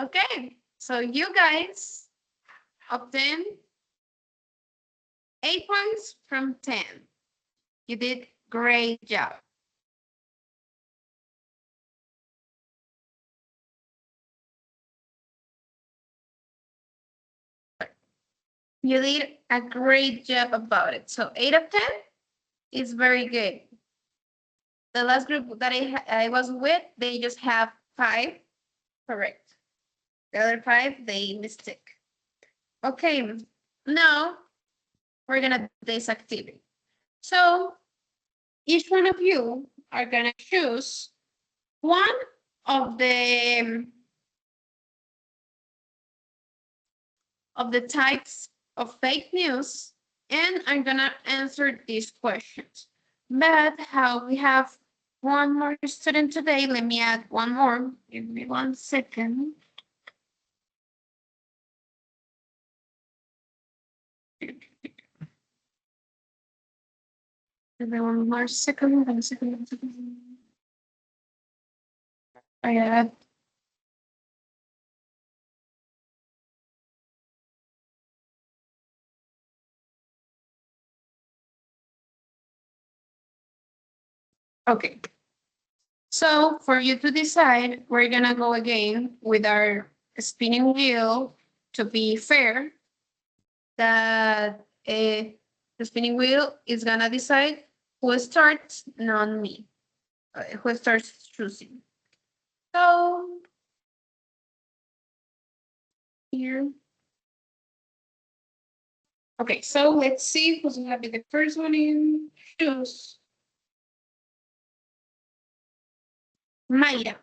Okay, so you guys obtain 8 points from 10. You did great job. You did a great job about it. So 8 of 10 is very good. The last group that I was with, they just have 5 correct. The other 5, they mistake. Okay, now we're gonna do this activity. So each one of you are gonna choose one of the types of fake news, and I'm gonna answer these questions. But how we have one more student today, let me add one more. Give me 1 second. Give me 1 more second, 1 second, 1 second. I add. Okay. So for you to decide, we're gonna go again with our spinning wheel to be fair. That the spinning wheel is gonna decide who starts, not me. Who starts choosing. So here. Okay, so let's see who's gonna be the first one in choose. Mayra.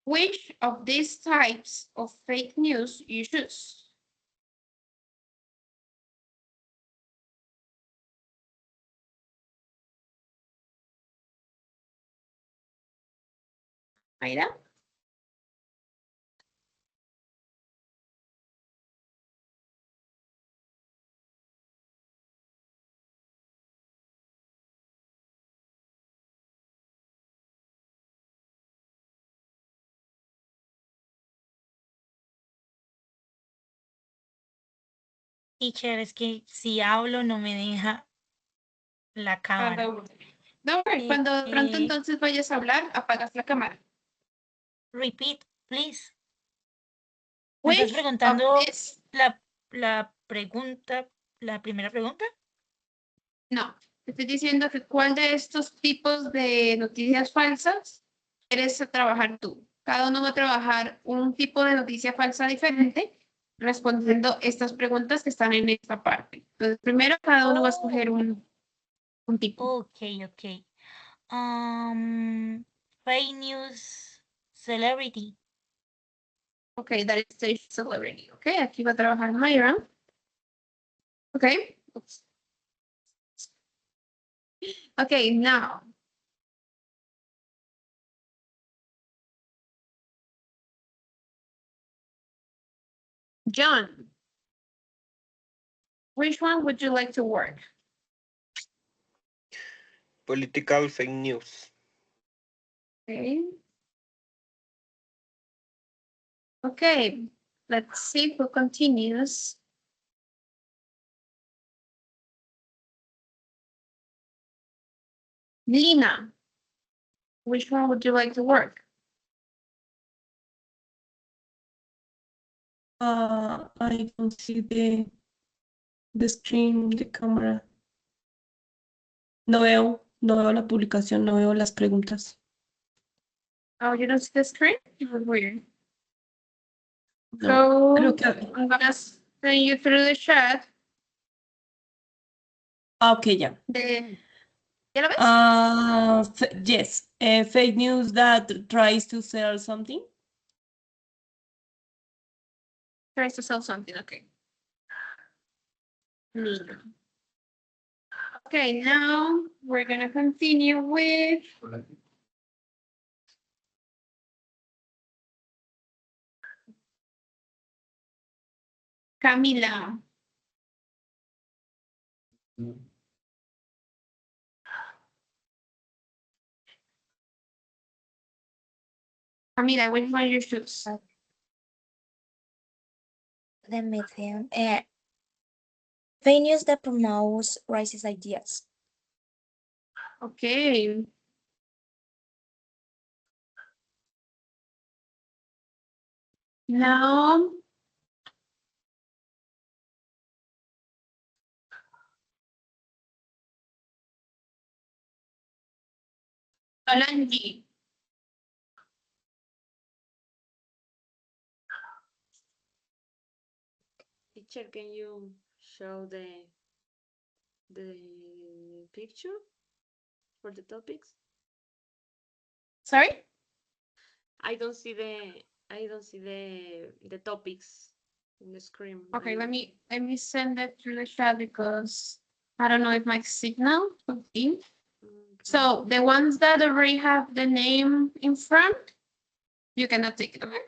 Which of these types of fake news you choose? Mayra? Teacher, es que si hablo no me deja la cámara. No, cuando de pronto entonces vayas a hablar, apagas la cámara. Repeat, please. ¿Me Which estás preguntando of this- la pregunta, la primera pregunta? No, te estoy diciendo que cuál de estos tipos de noticias falsas quieres trabajar tú. Cada uno va a trabajar un tipo de noticia falsa diferente respondiendo estas preguntas que están en esta parte. Entonces, primero cada uno va a escoger un tipo. Okay, okay. Fake news celebrity. Ok, that is stage celebrity. Ok, aquí va a trabajar Mayra. Ok. Oops. Okay, now. John, which one would you like to work? Political fake news. Okay. Okay, let's see who continues. Lina, which one would you like to work? I don't see the screen, the camera. No veo la publicación, no veo las preguntas. Oh, you don't see the screen? It was weird. No, So creo que... I'm gonna send you through the chat. Ok, ya. ¿Ya lo ves? Yes, fake news that tries to sell something. Tries to sell something, okay. Lina. Okay, now we're gonna continue with Camila. Camila, which one you choose? Let me think. Fake news that promotes racist ideas. Okay. Now, Solange. Teacher, can you show the picture for the topics? Sorry? I don't see the topics in the screen. Okay, let me send it through the chat because I don't know if my signal would be. So the ones that already have the name in front, you cannot take it, okay?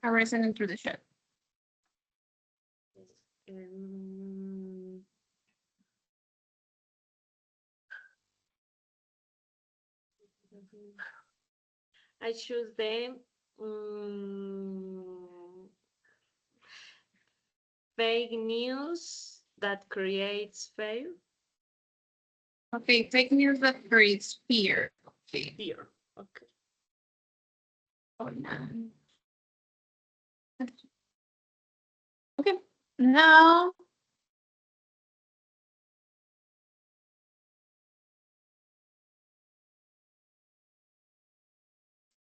I already sent it through the chat. I choose the fake news that creates fear. Okay, fake news that creates fear. Okay. Fear. Okay. Oh, no. Okay, now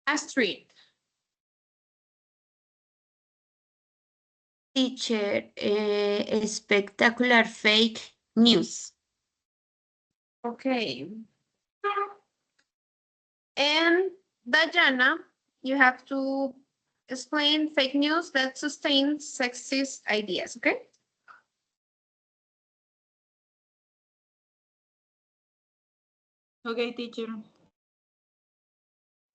Astrid. Teacher, spectacular fake news. Okay. And Dayana, you have to explain fake news that sustains sexist ideas, okay? Okay, teacher.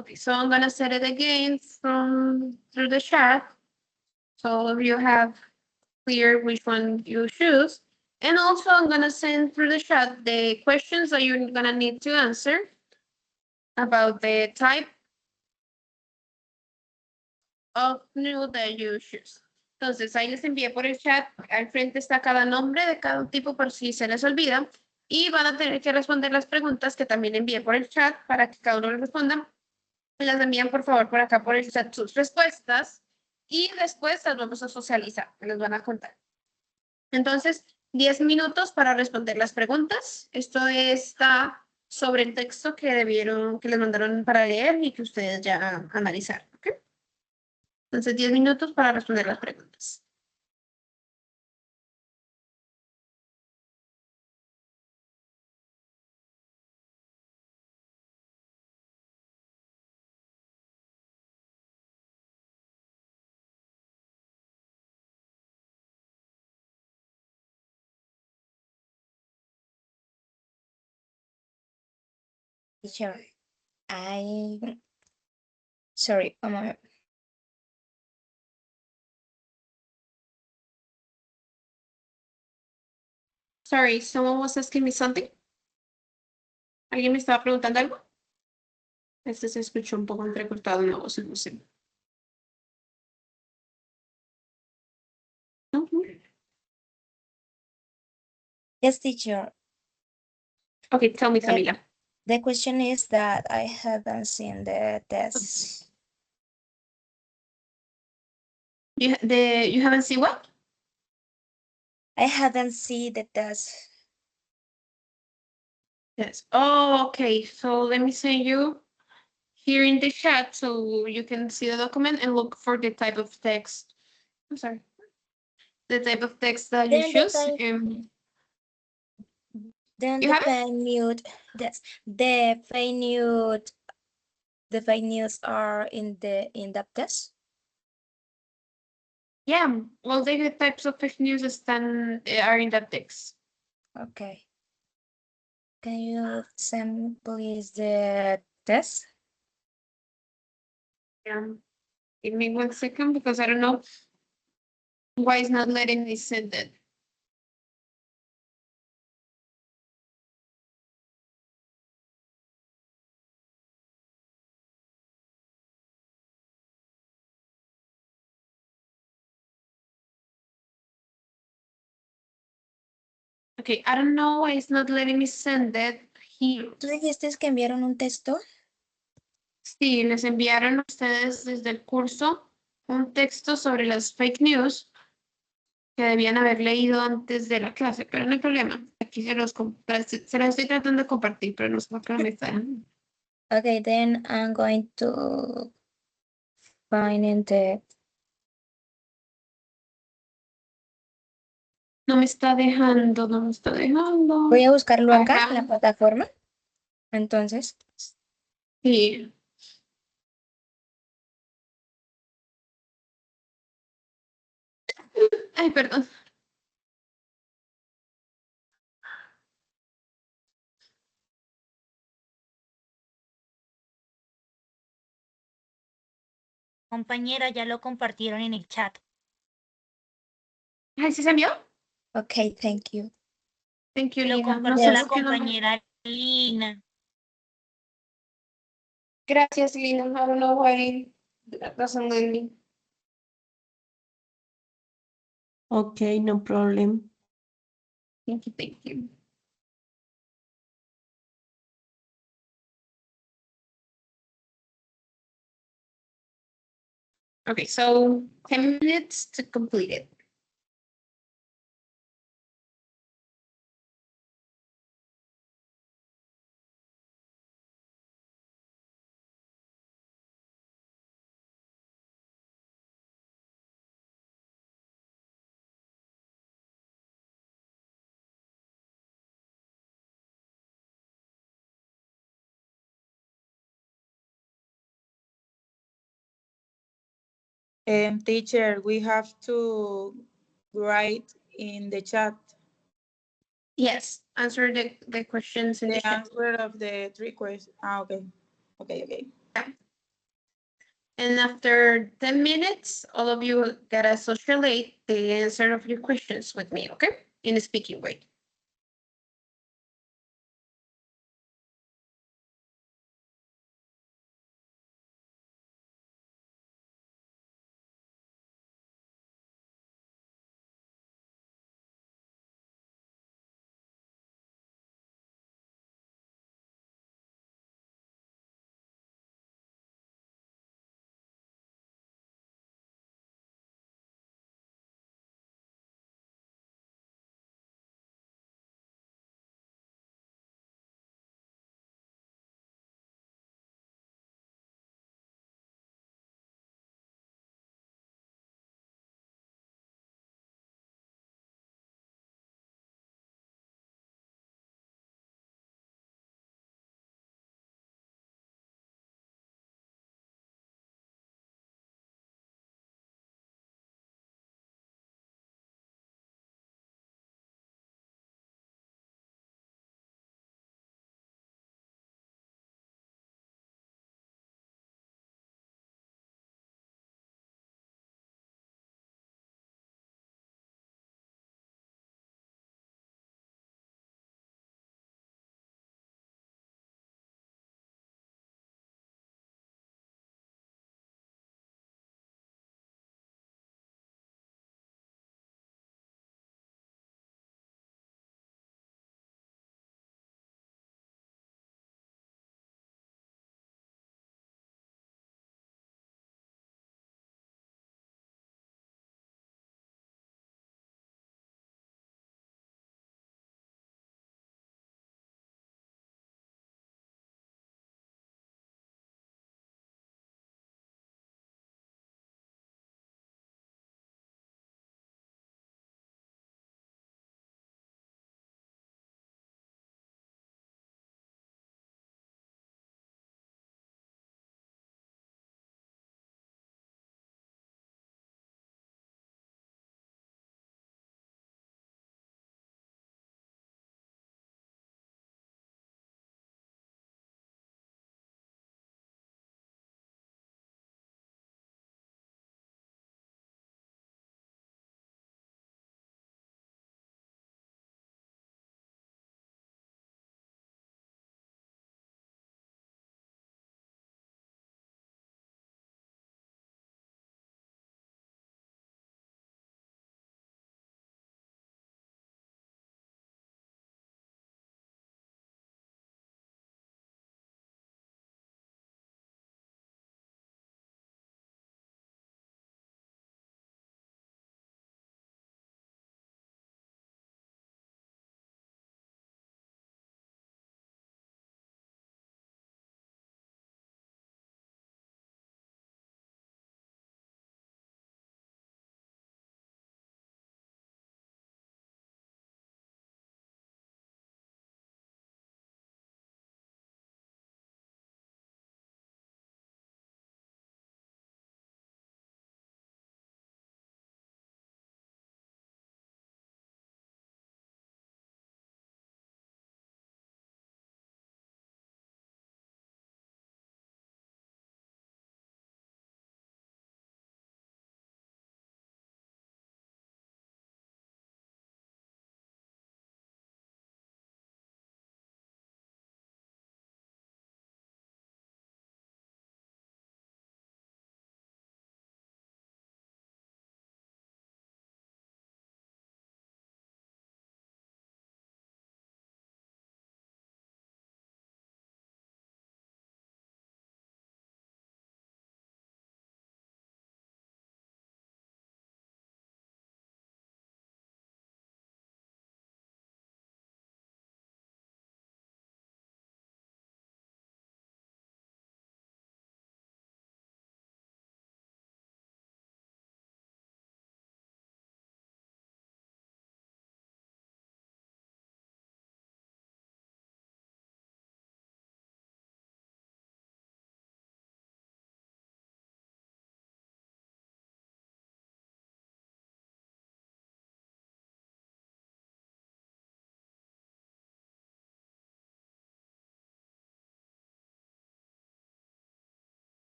Okay, so I'm gonna set it again through the chat. So all of you have clear which one you choose. And also I'm gonna send through the chat the questions that you're gonna need to answer about the type of news that you choose. Entonces ahí les envié por el chat, al frente está cada nombre de cada tipo por si se les olvida. Y van a tener que responder las preguntas que también envié por el chat para que cada uno les responda. Las envían por favor por acá por el chat sus respuestas y después las vamos a socializar, les van a contar. Entonces, 10 minutos para responder las preguntas. Esto está sobre el texto que que les mandaron para leer y que ustedes ya analizaron, ¿ok? Entonces, 10 minutos para responder las preguntas. Teacher, sorry, one moment. Sorry, someone was asking me something. ¿Alguien me estaba preguntando algo? Este se escuchó un poco entrecortado en la voz, no sé. No. Yes, teacher. Okay, tell me, Camila. The question is that I haven't seen the test. You haven't seen what? I haven't seen the test. Yes. Oh, okay. So let me send you here in the chat so you can see the document and look for the type of text. I'm sorry. The type of text that you Then choose. Then You the have it? fake news, the fake news are in that test. Yeah, all the types of fake news are in that text. Okay. Can you send please the test? Give me 1 second because I don't know why it's not letting me send it. Okay, I don't know why it's not letting me send it here. ¿Tú dijiste que enviaron un texto? Sí, les enviaron a ustedes desde el curso un texto sobre las fake news que debían haber leído antes de la clase, pero no hay problema. Aquí se los estoy tratando de compartir, pero no sé por qué no me está dejando. Okay, then I'm going to find in the. No me está dejando, no me está dejando. Voy a buscarlo acá Ajá. en la plataforma. Entonces. Sí. Ay, perdón. Compañera, ya lo compartieron en el chat. Ay, ¿sí se envió? Okay, thank you. Thank you, Lo Lina. No compartió sé la por qué no me- compañera Lina. Gracias, Lina. I don't know why that doesn't let me. Okay, no problem. Thank you, thank you. Okay, so 10 minutes to complete it. Teacher, we have to write in the chat Yes, answer the questions in the the chat. answer of the 3 questions. Okay. Okay. And after 10 minutes, all of you gotta socialize the answer of your questions with me, okay? In a speaking way.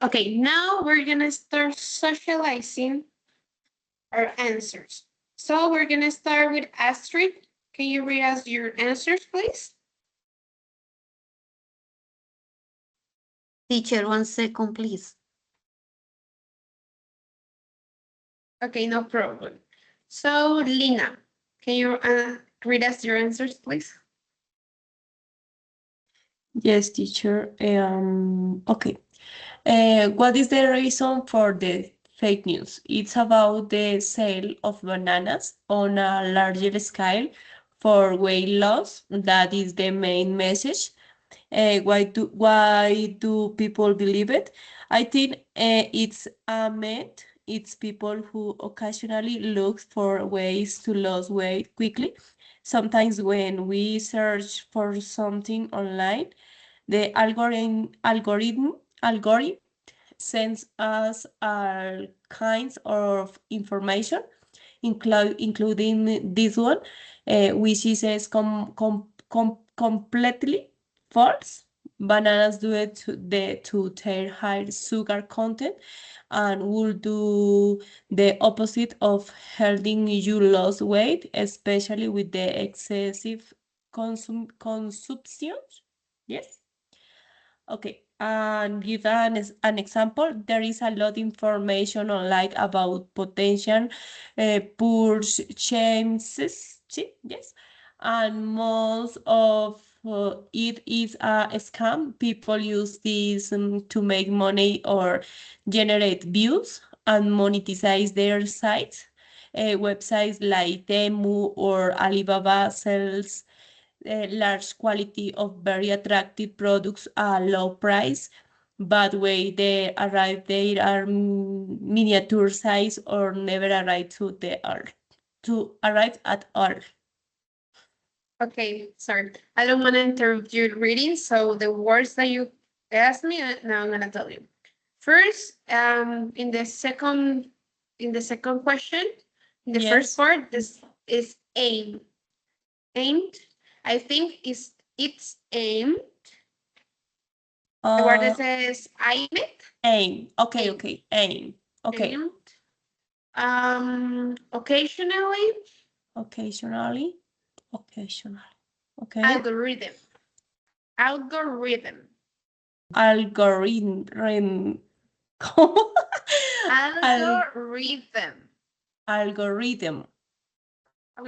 Okay, now we're gonna start socializing our answers. So we're gonna start with Astrid. Can you read us your answers, please? Teacher, 1 second, please. Okay, no problem. So Lina, can you read us your answers, please? Yes, teacher. Okay. What is the reason for the fake news? It's about the sale of bananas on a larger scale for weight loss. That is the main message. Why do people believe it? I think it's a myth. It's people who occasionally look for ways to lose weight quickly. Sometimes when we search for something online, the algorithm sends us all kinds of information, including this one, which is completely false. Bananas do it to their high sugar content and will do the opposite of helping you lose weight, especially with the excessive consumption. Yes. Okay, and give an example. There is a lot of information online about potential purchases, yes, and most of it is a scam. People use this to make money or generate views and monetize their sites. Websites like Temu or Alibaba sells large quality of very attractive products at low price, but when they arrive, they are miniature size or never arrive to arrive at all. Okay, sorry. I don't want to interrupt your reading, so the words that you asked me, now I'm gonna tell you. First, in the second question, in the first Yes. part, this is aim. Aimed. I think it's aimed. The word that says aimed. Aim. Okay, Aim. okay. Aim. Okay. Aimed. Occasionally. Occasionally. Occasionally. Okay. Algorithm. Algorithm. Algorithm. Algorithm. Algorithm.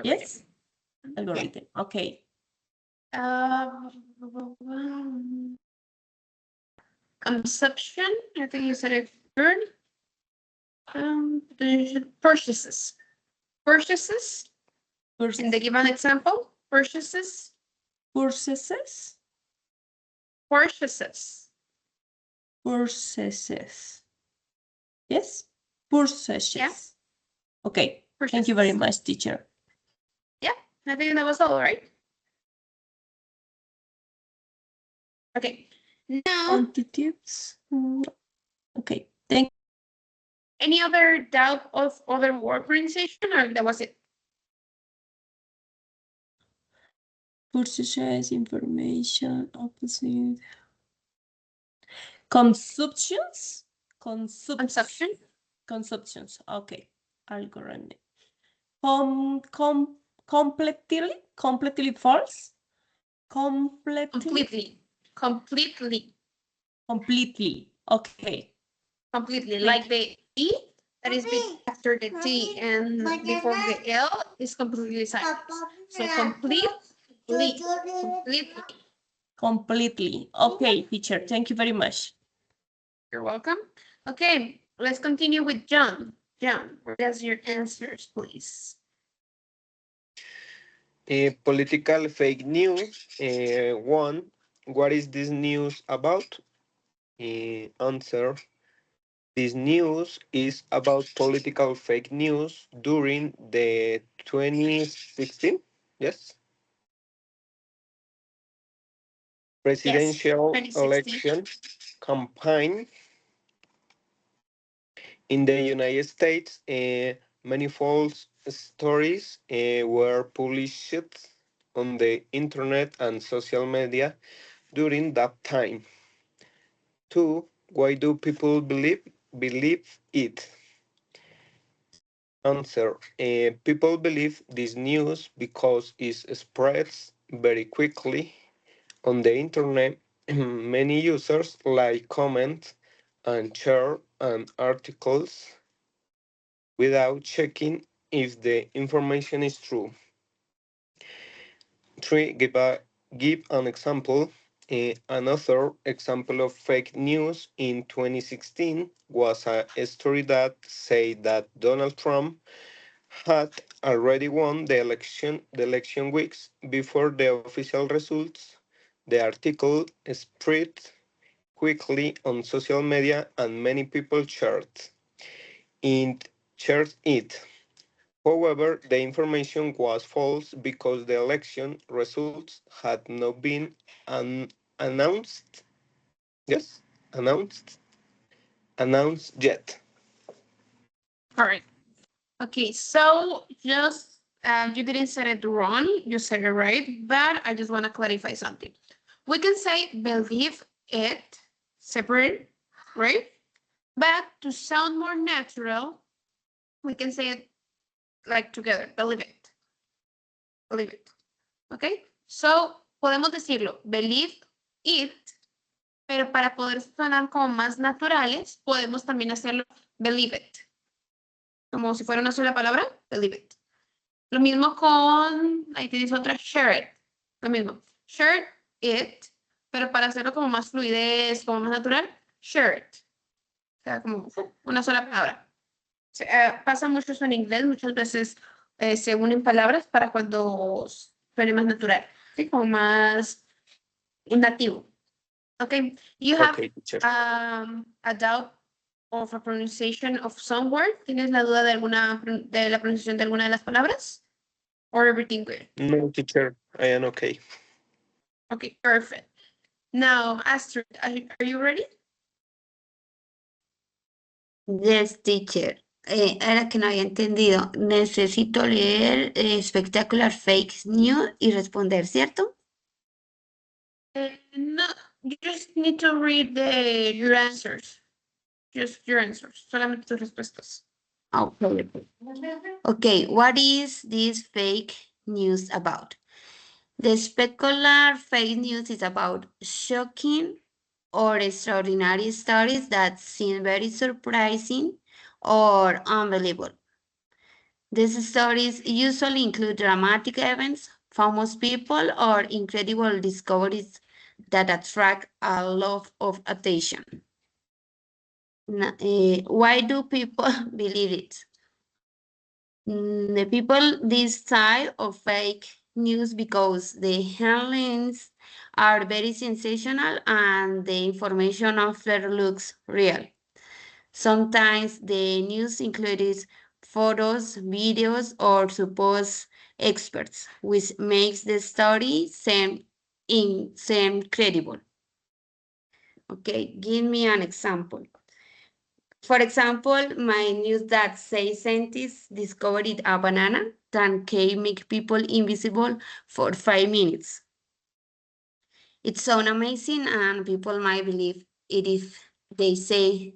Yes. Algorithm. Algorithm. Okay. Consumption. I think you said it good. Purchases. Purchases. And they give an example. Purchases. Purchases. Purchases. Purchases. Yes. Purchases. Yeah. Okay. Thank you very Purchases. much, teacher. Yeah, I think that was all right. Okay. Now, Quantitates. Okay. Thank any other doubt of other word pronunciation, or that was it? Purchases, information, opposite. Consumptions. Consumption. Consumptions. Okay. Algorithm. Completely false. Completely. Okay. Completely. Like the E that is after the T and before the L is completely silent. So completely. Completely. Okay, teacher. Thank you very much. You're welcome. Okay, let's continue with John. John, what is your answers, please? Political fake news. One, what is this news about? Answer. This news is about political fake news during the 2016, yes, presidential 2016. election campaign in the United States. Many false stories were published on the internet and social media during that time. Two, Why do people believe it? Answer. People believe this news because it spreads very quickly on the internet. Many users like comment and share articles without checking if the information is true. 3. Give an example. Another example of fake news in 2016 was a story that said that Donald Trump had already won the election weeks before the official results. The article spread quickly on social media and many people shared it. However, the information was false because the election results had not been announced. Yes, announced yet. All right. Okay, so just you didn't say it wrong, you said it right, but I just want to clarify something. We can say believe it separate, right? But to sound more natural, we can say it like together, believe it. Believe it. Okay? So podemos decirlo, believe it, pero para poder sonar como más naturales, podemos también hacerlo believe it. Como si fuera una sola palabra, believe it. Lo mismo con, ahí tienes otra, share it. Lo mismo, share it, pero para hacerlo como más fluidez, como más natural, share it. O sea, como una sola palabra. Pasa mucho eso en inglés, muchas veces se unen palabras para cuando suene más natural, ¿sí? Como más nativo. Okay, you have Okay, teacher. a doubt of a pronunciation of some word? ¿Tienes la duda de la pronunciación de alguna de las palabras? Or everything good? No, teacher, I am okay. Okay, perfect. Now, Astrid, are you ready? Yes, teacher. Era que no había entendido. Necesito leer Spectacular Fake News y responder, ¿cierto? No, you just need to read your answers. Just your answers. Solamente tus respuestas. Okay. Okay, what is this fake news about? The specular fake news is about shocking or extraordinary stories that seem very surprising or unbelievable. These stories usually include dramatic events, famous people, or incredible discoveries that attract a lot of attention. Why do people believe it? The people this style of fake news because the headlines are very sensational and the information often looks real. Sometimes the news includes photos, videos, or supposed experts, which makes the story seem credible. Okay, give me an example. For example, my news that says scientists discovered a banana that can make people invisible for 5 minutes. It sounds amazing and people might believe it if they say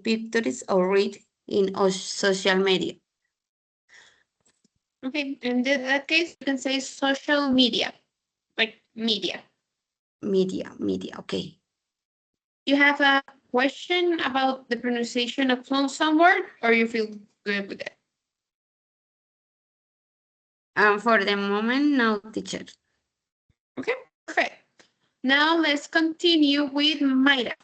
pictures or read in social media. Okay, in that case, you can say social media, like media. Media, okay. You have a question about the pronunciation of some word, or you feel good with it? For the moment, no, teacher. Okay, perfect. Now let's continue with Mayra.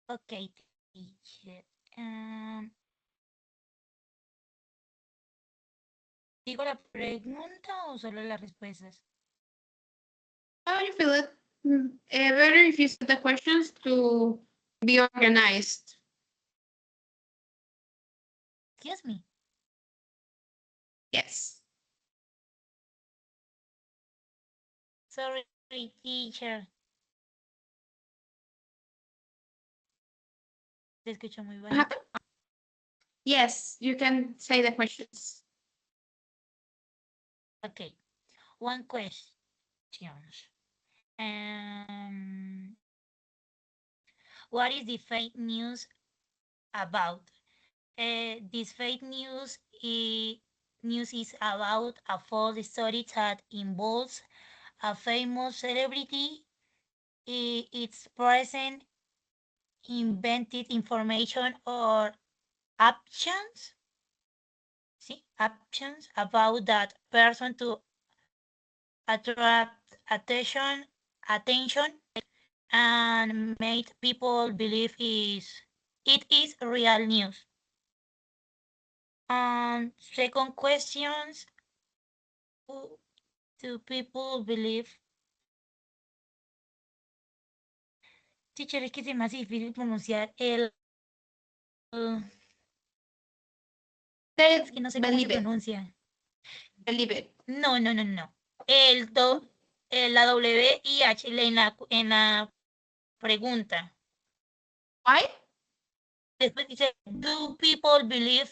Okay, teacher. ¿Digo la pregunta o solo las respuestas? How do you feel it? Better if you set the questions to be organized. Excuse me. Yes. Sorry, teacher. Te escucho muy What bajito. happened? Yes, you can say the questions. Okay. one question. What is the fake news about? This fake news is about a false story that involves a famous celebrity. It's present invented information or options. See, options about that person to attract attention and make people believe it is real news. Second questions, do people believe? Teacher, es que se me hace difícil pronunciar es que no sé cómo se Believe it. pronuncia. Believe it. No. La W y H en la pregunta. Why? Después dice, do people believe?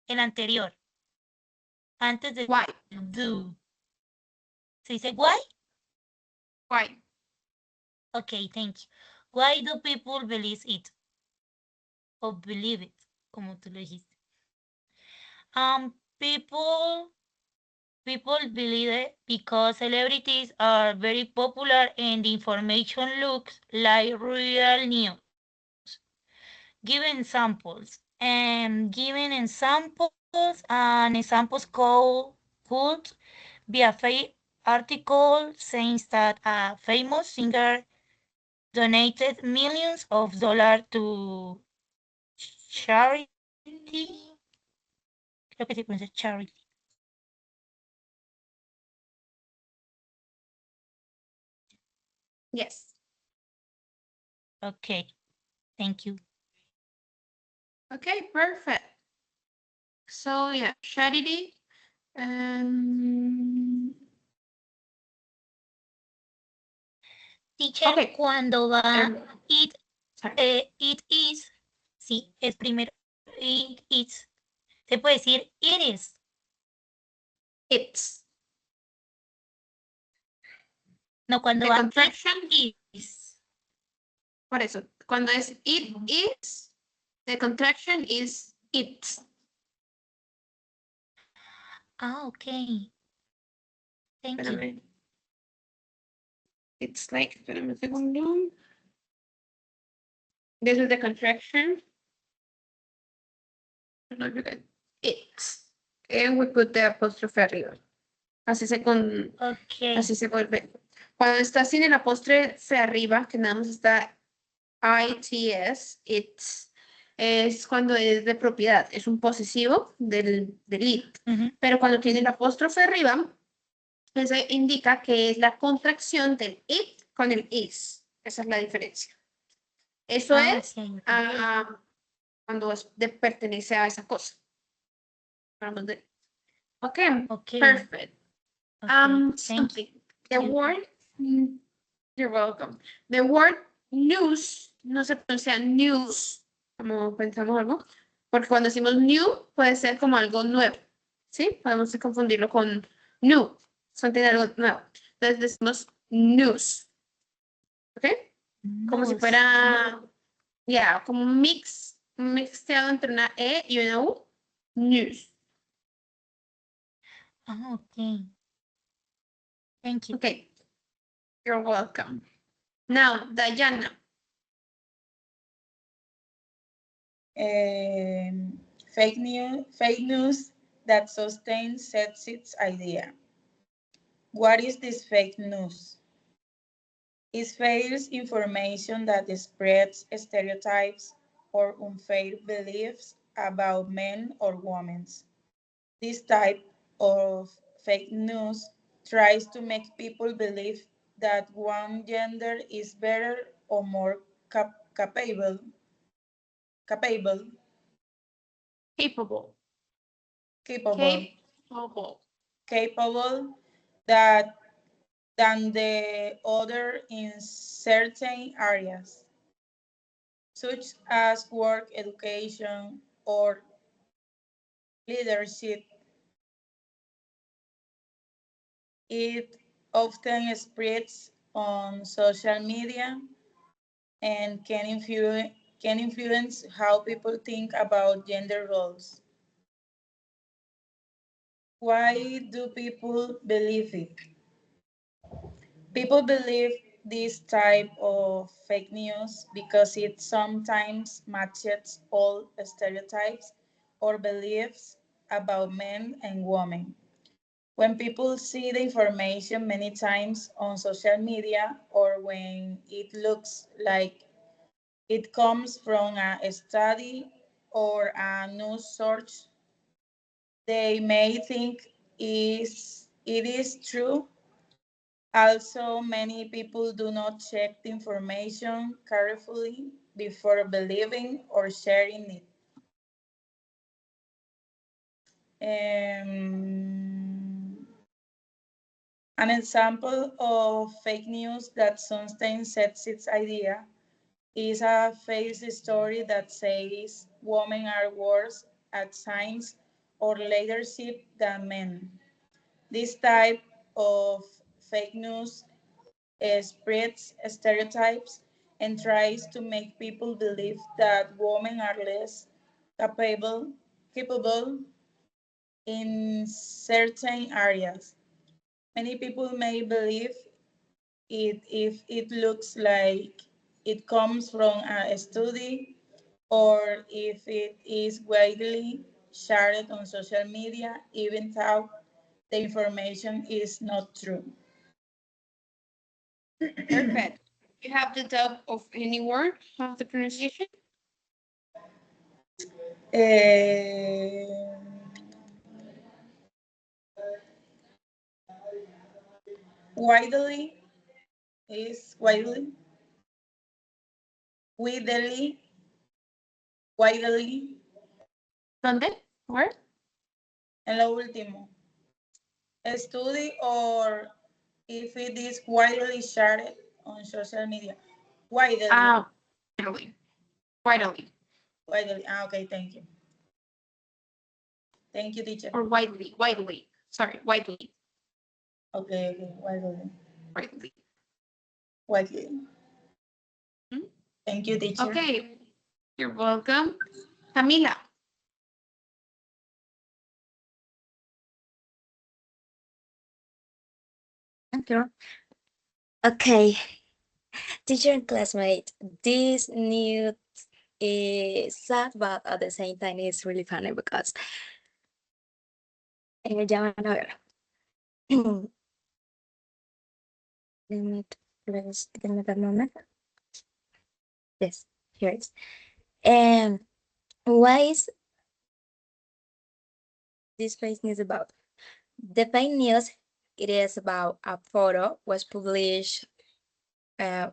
El anterior. Antes de Why? do. ¿Se dice why? Why? Okay, thank you. Why do people believe it? O believe it, como tú lo dijiste. People believe it because celebrities are very popular and the information looks like real news. Given examples. Given examples, and examples could be a fake article saying that a famous singer donated millions of dollars to charity. Creo que se pronuncia charity. Yes. Okay, thank you. Okay, perfect. So yeah, charity. Teacher, Okay. cuando va Sorry. it is, sí, es primero it is. Se puede decir it is. It's. No, cuando The va contraction it is. Por eso, cuando es it is, the contraction is it. Ah, okay. Thank you. Espérame. It's like, espérame un segundo. This is the contraction. No, you get it. And we put the apostrophe arriba. Así se Okay. así se vuelve. Cuando está sin el apóstrofe arriba, que nada más está ITS, it's, es cuando es de propiedad, es un posesivo del it. Pero cuando tiene el apóstrofe arriba, eso indica que es la contracción del it con el is. Esa es la diferencia. Eso es Okay. cuando pertenece a esa cosa. Vamos de. Okay. Okay. Perfect. Thank Something. The you. word, you're welcome. The word news, no se pronuncia news, como pensamos algo, porque cuando decimos new puede ser como algo nuevo, ¿sí? Podemos confundirlo con new, something algo nuevo. Entonces decimos news, ¿ok? Como si fuera, ya, como un mixteado entre una E y una U, news. Ah, okay. Thank you. Okay. You're welcome. Now, Diana. Fake news that sustains its idea. What is this fake news? It's false information that spreads stereotypes or unfair beliefs about men or women. This type of fake news tries to make people believe that one gender is better or more capable than the other in certain areas, such as work, education, or leadership. It often spreads on social media and can influence how people think about gender roles. Why do people believe it? People believe this type of fake news because it sometimes matches all stereotypes or beliefs about men and women. When people see the information many times on social media or when it looks like it comes from a study or a news source, they may think it is true. Also, many people do not check the information carefully before believing or sharing it. An example of fake news that sometimes sets its idea is a fake story that says women are worse at science or leadership than men. This type of fake news spreads stereotypes and tries to make people believe that women are less capable in certain areas. Many people may believe it if it looks like it comes from a study or if it is widely shared on social media, even though the information is not true. Perfect. You have the doubt of any word of the pronunciation? Eh, widely is widely, widely, ¿Dónde? Where? en lo último. Study or if it is widely shared on social media. Widely. Widely. Widely. Widely. Okay, thank you. Thank you, teacher. Or widely. Widely. Sorry, widely. Okay, widely. Widely. Widely. Hmm? Thank you, teacher. Okay. You're welcome. Camila. Okay, teacher and classmate, this news is sad, but at the same time it's really funny because ya van a ver. Please give me that moment. Yes, here it is. And why is this fake news about? The fake news, it is about a photo was published on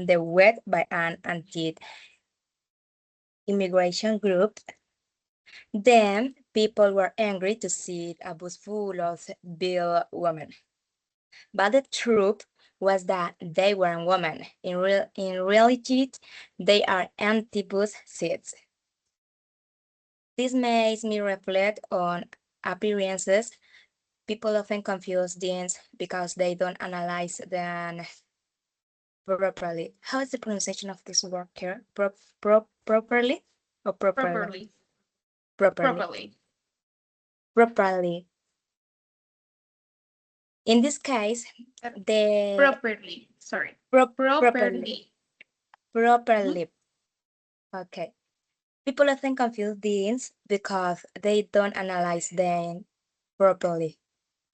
the web by an anti-immigration group. Then people were angry to see a bus full of Bill women. But the truth was that they weren't women. In reality, they are anti-bus seats. This makes me reflect on appearances. People often confuse things because they don't analyze them properly. How is the pronunciation of this word here? Properly or properly? Properly. Properly. In this case, the Properly. Sorry. properly. Okay. People often confuse things because they don't analyze them properly.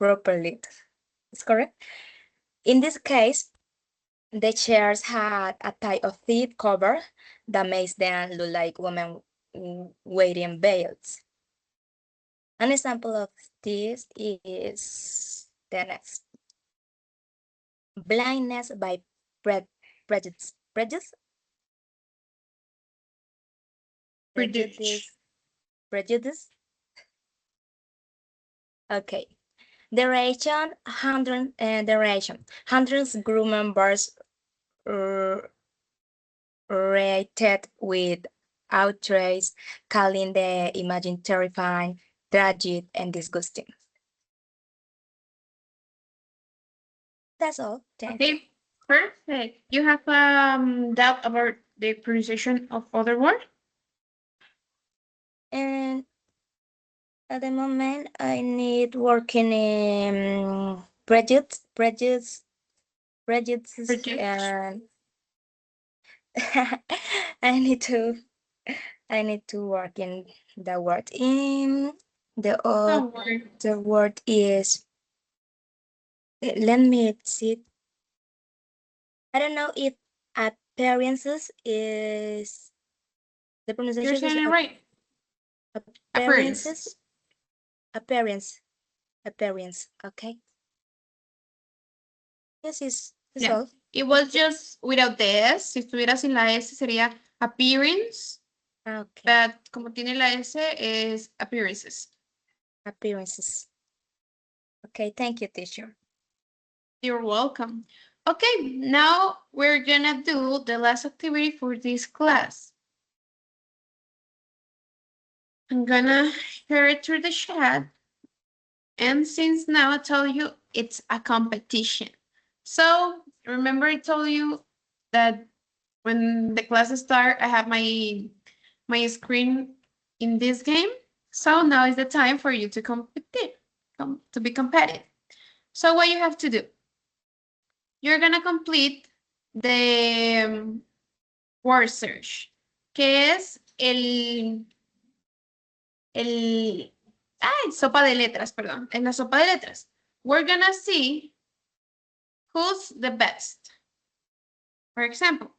It's correct. In this case, the chairs had a type of thick cover that makes them look like women wearing veils. An example of this is the next. Blindness by prejudice. Prejudice? Prejudice? Okay. The hundreds group members reacted with outrage, calling the image terrifying, tragic, and disgusting. That's all. Thank you. Okay, perfect. You have doubt about the pronunciation of other word? And at the moment, I need working in prejudices, Prejudice. and I need to I need to work in the word. In Don't worry. the word is, let me see. I don't know if appearances is the You're pronunciation is saying it right. appearances. Appearance. Appearance. Okay. Yes, is that's Yeah. all. It was just without the S. Si estuviera sin la S sería appearance. Okay. But como tiene la S es appearances. Appearances. Okay, thank you, teacher. You're welcome. Okay, now we're gonna do the last activity for this class. I'm gonna share it through the chat. And since now I tell you it's a competition. So remember I told you that when the classes start, I have my screen in this game. So now is the time for you to compete, to be competitive. So what you have to do, you're gonna complete the word search, que es sopa de letras, perdón, en la sopa de letras. We're gonna see who's the best. For example,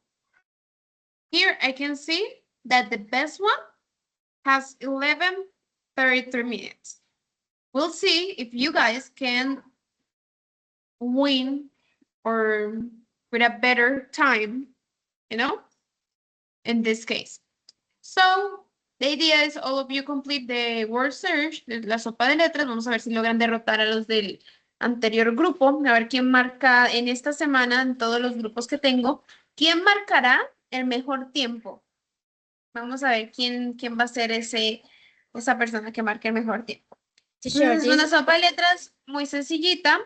here I can see that the best one has 11:33 minutes. We'll see if you guys can win or with a better time, you know, in this case. So, the idea is all of you complete the word search, la sopa de letras. Vamos a ver si logran derrotar a los del anterior grupo. A ver quién marca en esta semana, en todos los grupos que tengo, quién marcará el mejor tiempo. Vamos a ver quién va a ser esa persona que marque el mejor tiempo. Teacher, Es una sopa de letras muy sencillita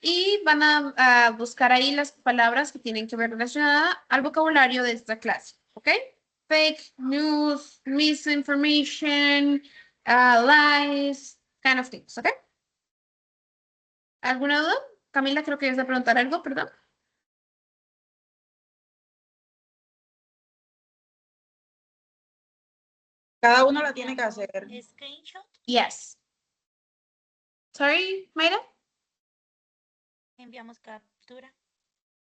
y van a buscar ahí las palabras que tienen que ver relacionadas al vocabulario de esta clase, ¿ok? Fake news, misinformation, lies, kind of things, ¿ok? ¿Alguna duda? Camila, creo que ibas a preguntar algo, perdón. Cada uno la tiene que hacer. Screenshot. Yes. Sorry, Mayra? Enviamos captura.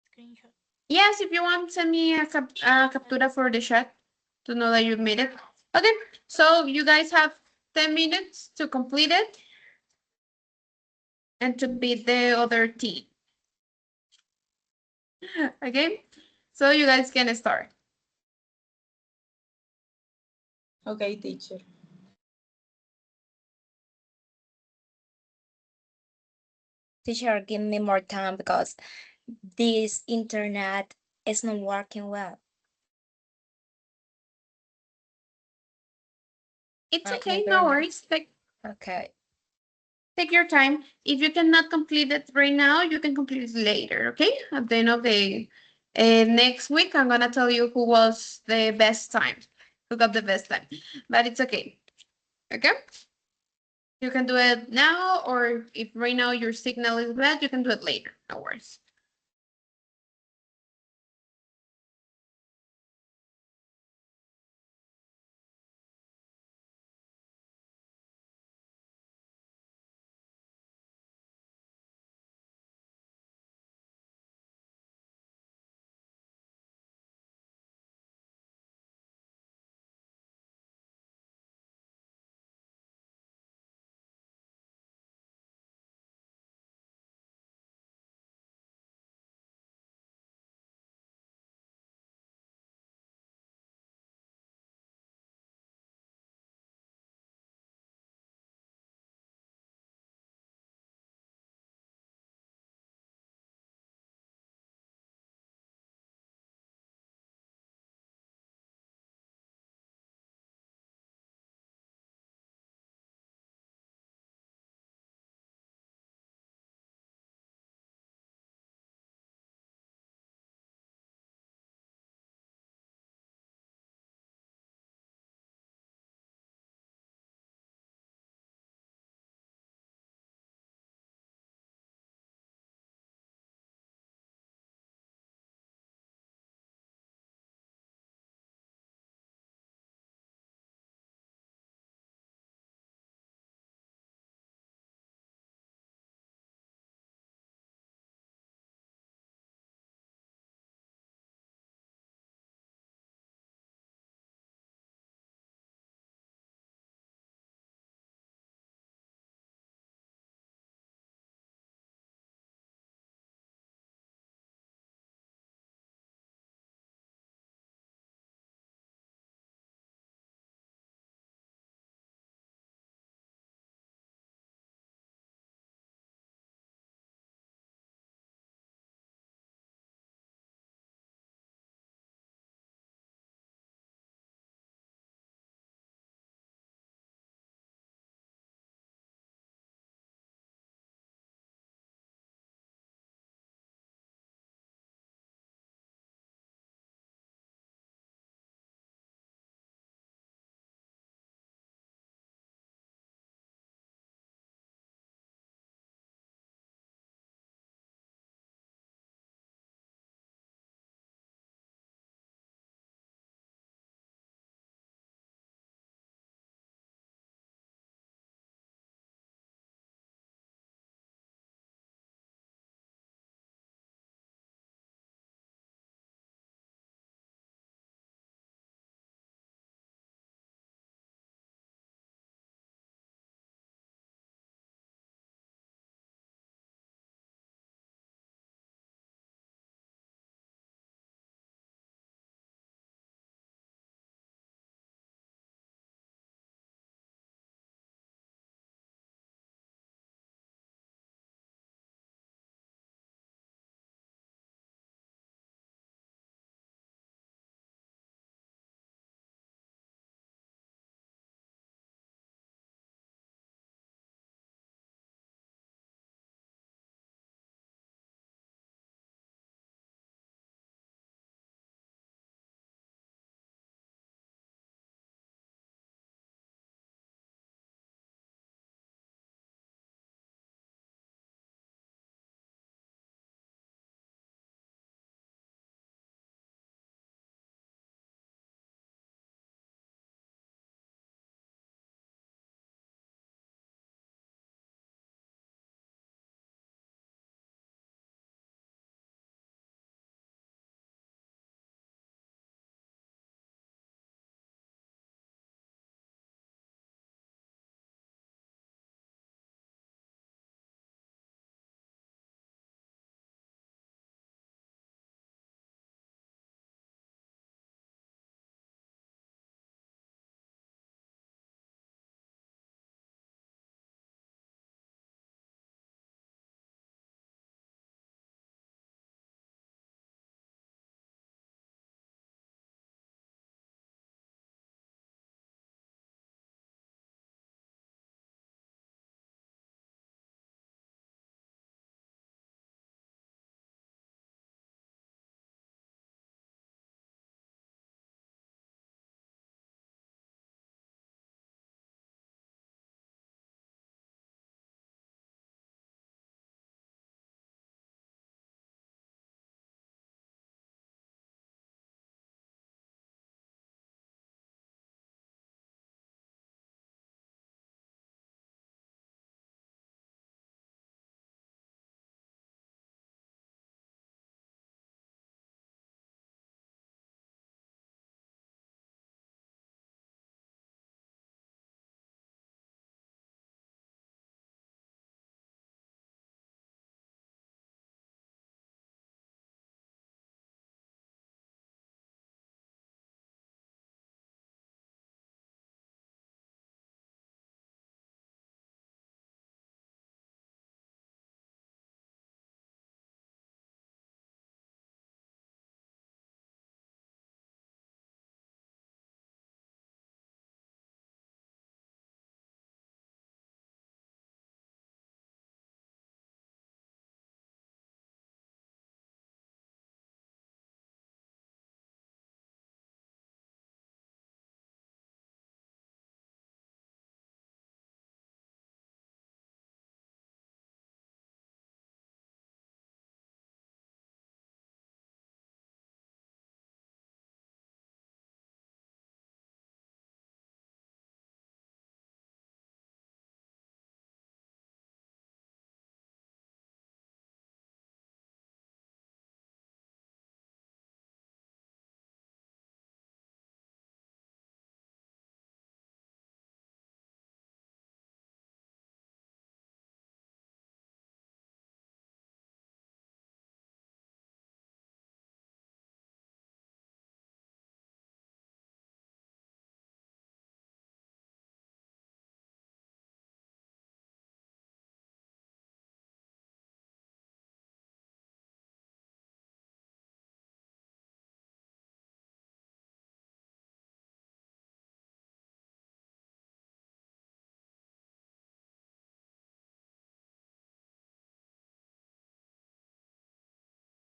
Screenshot. Yes, if you want, send me a captura for the chat to know that you made it. Okay, so you guys have 10 minutes to complete it and to beat the other team. Okay, so you guys can start. Okay, teacher. Teacher, give me more time because this internet is not working well. It's Right, okay, never no mind. worries. Okay. Take your time. If you cannot complete it right now, you can complete it later, okay? At the end of the next week, I'm gonna tell you who was the best time, who got the best time, but it's okay, okay? You can do it now, or if right now your signal is bad, you can do it later, no worries.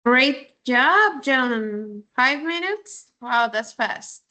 Great job, John. 5 minutes? Wow, that's fast.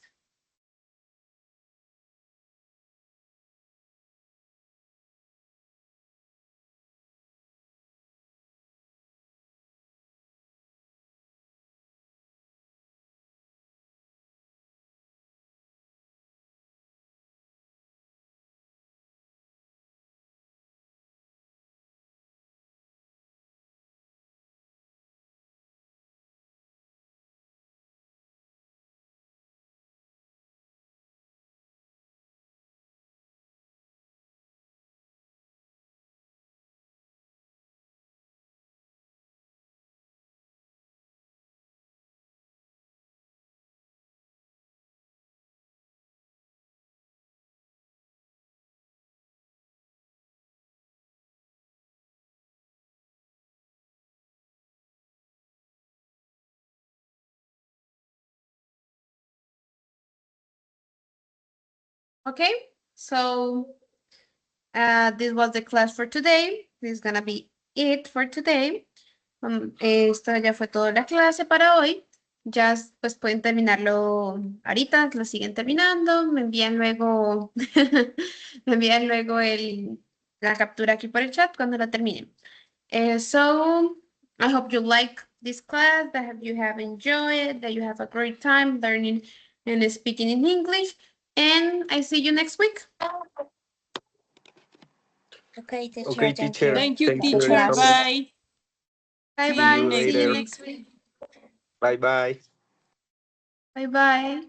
Okay, so this was the class for today. This is gonna be it for today. Esto ya fue toda la clase para hoy. Ya pues pueden terminarlo ahorita, lo siguen terminando. Me envían luego, me envían luego la captura aquí por el chat cuando la terminen. So I hope you like this class, that you have enjoyed, that you have a great time learning and speaking in English. And I see you next week. Okay, teacher. Okay, teacher. Thank you, Thank you teacher. very much. Bye. Bye See bye. you See later. you next week. Bye bye. Bye bye.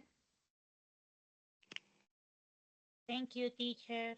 Thank you, teacher.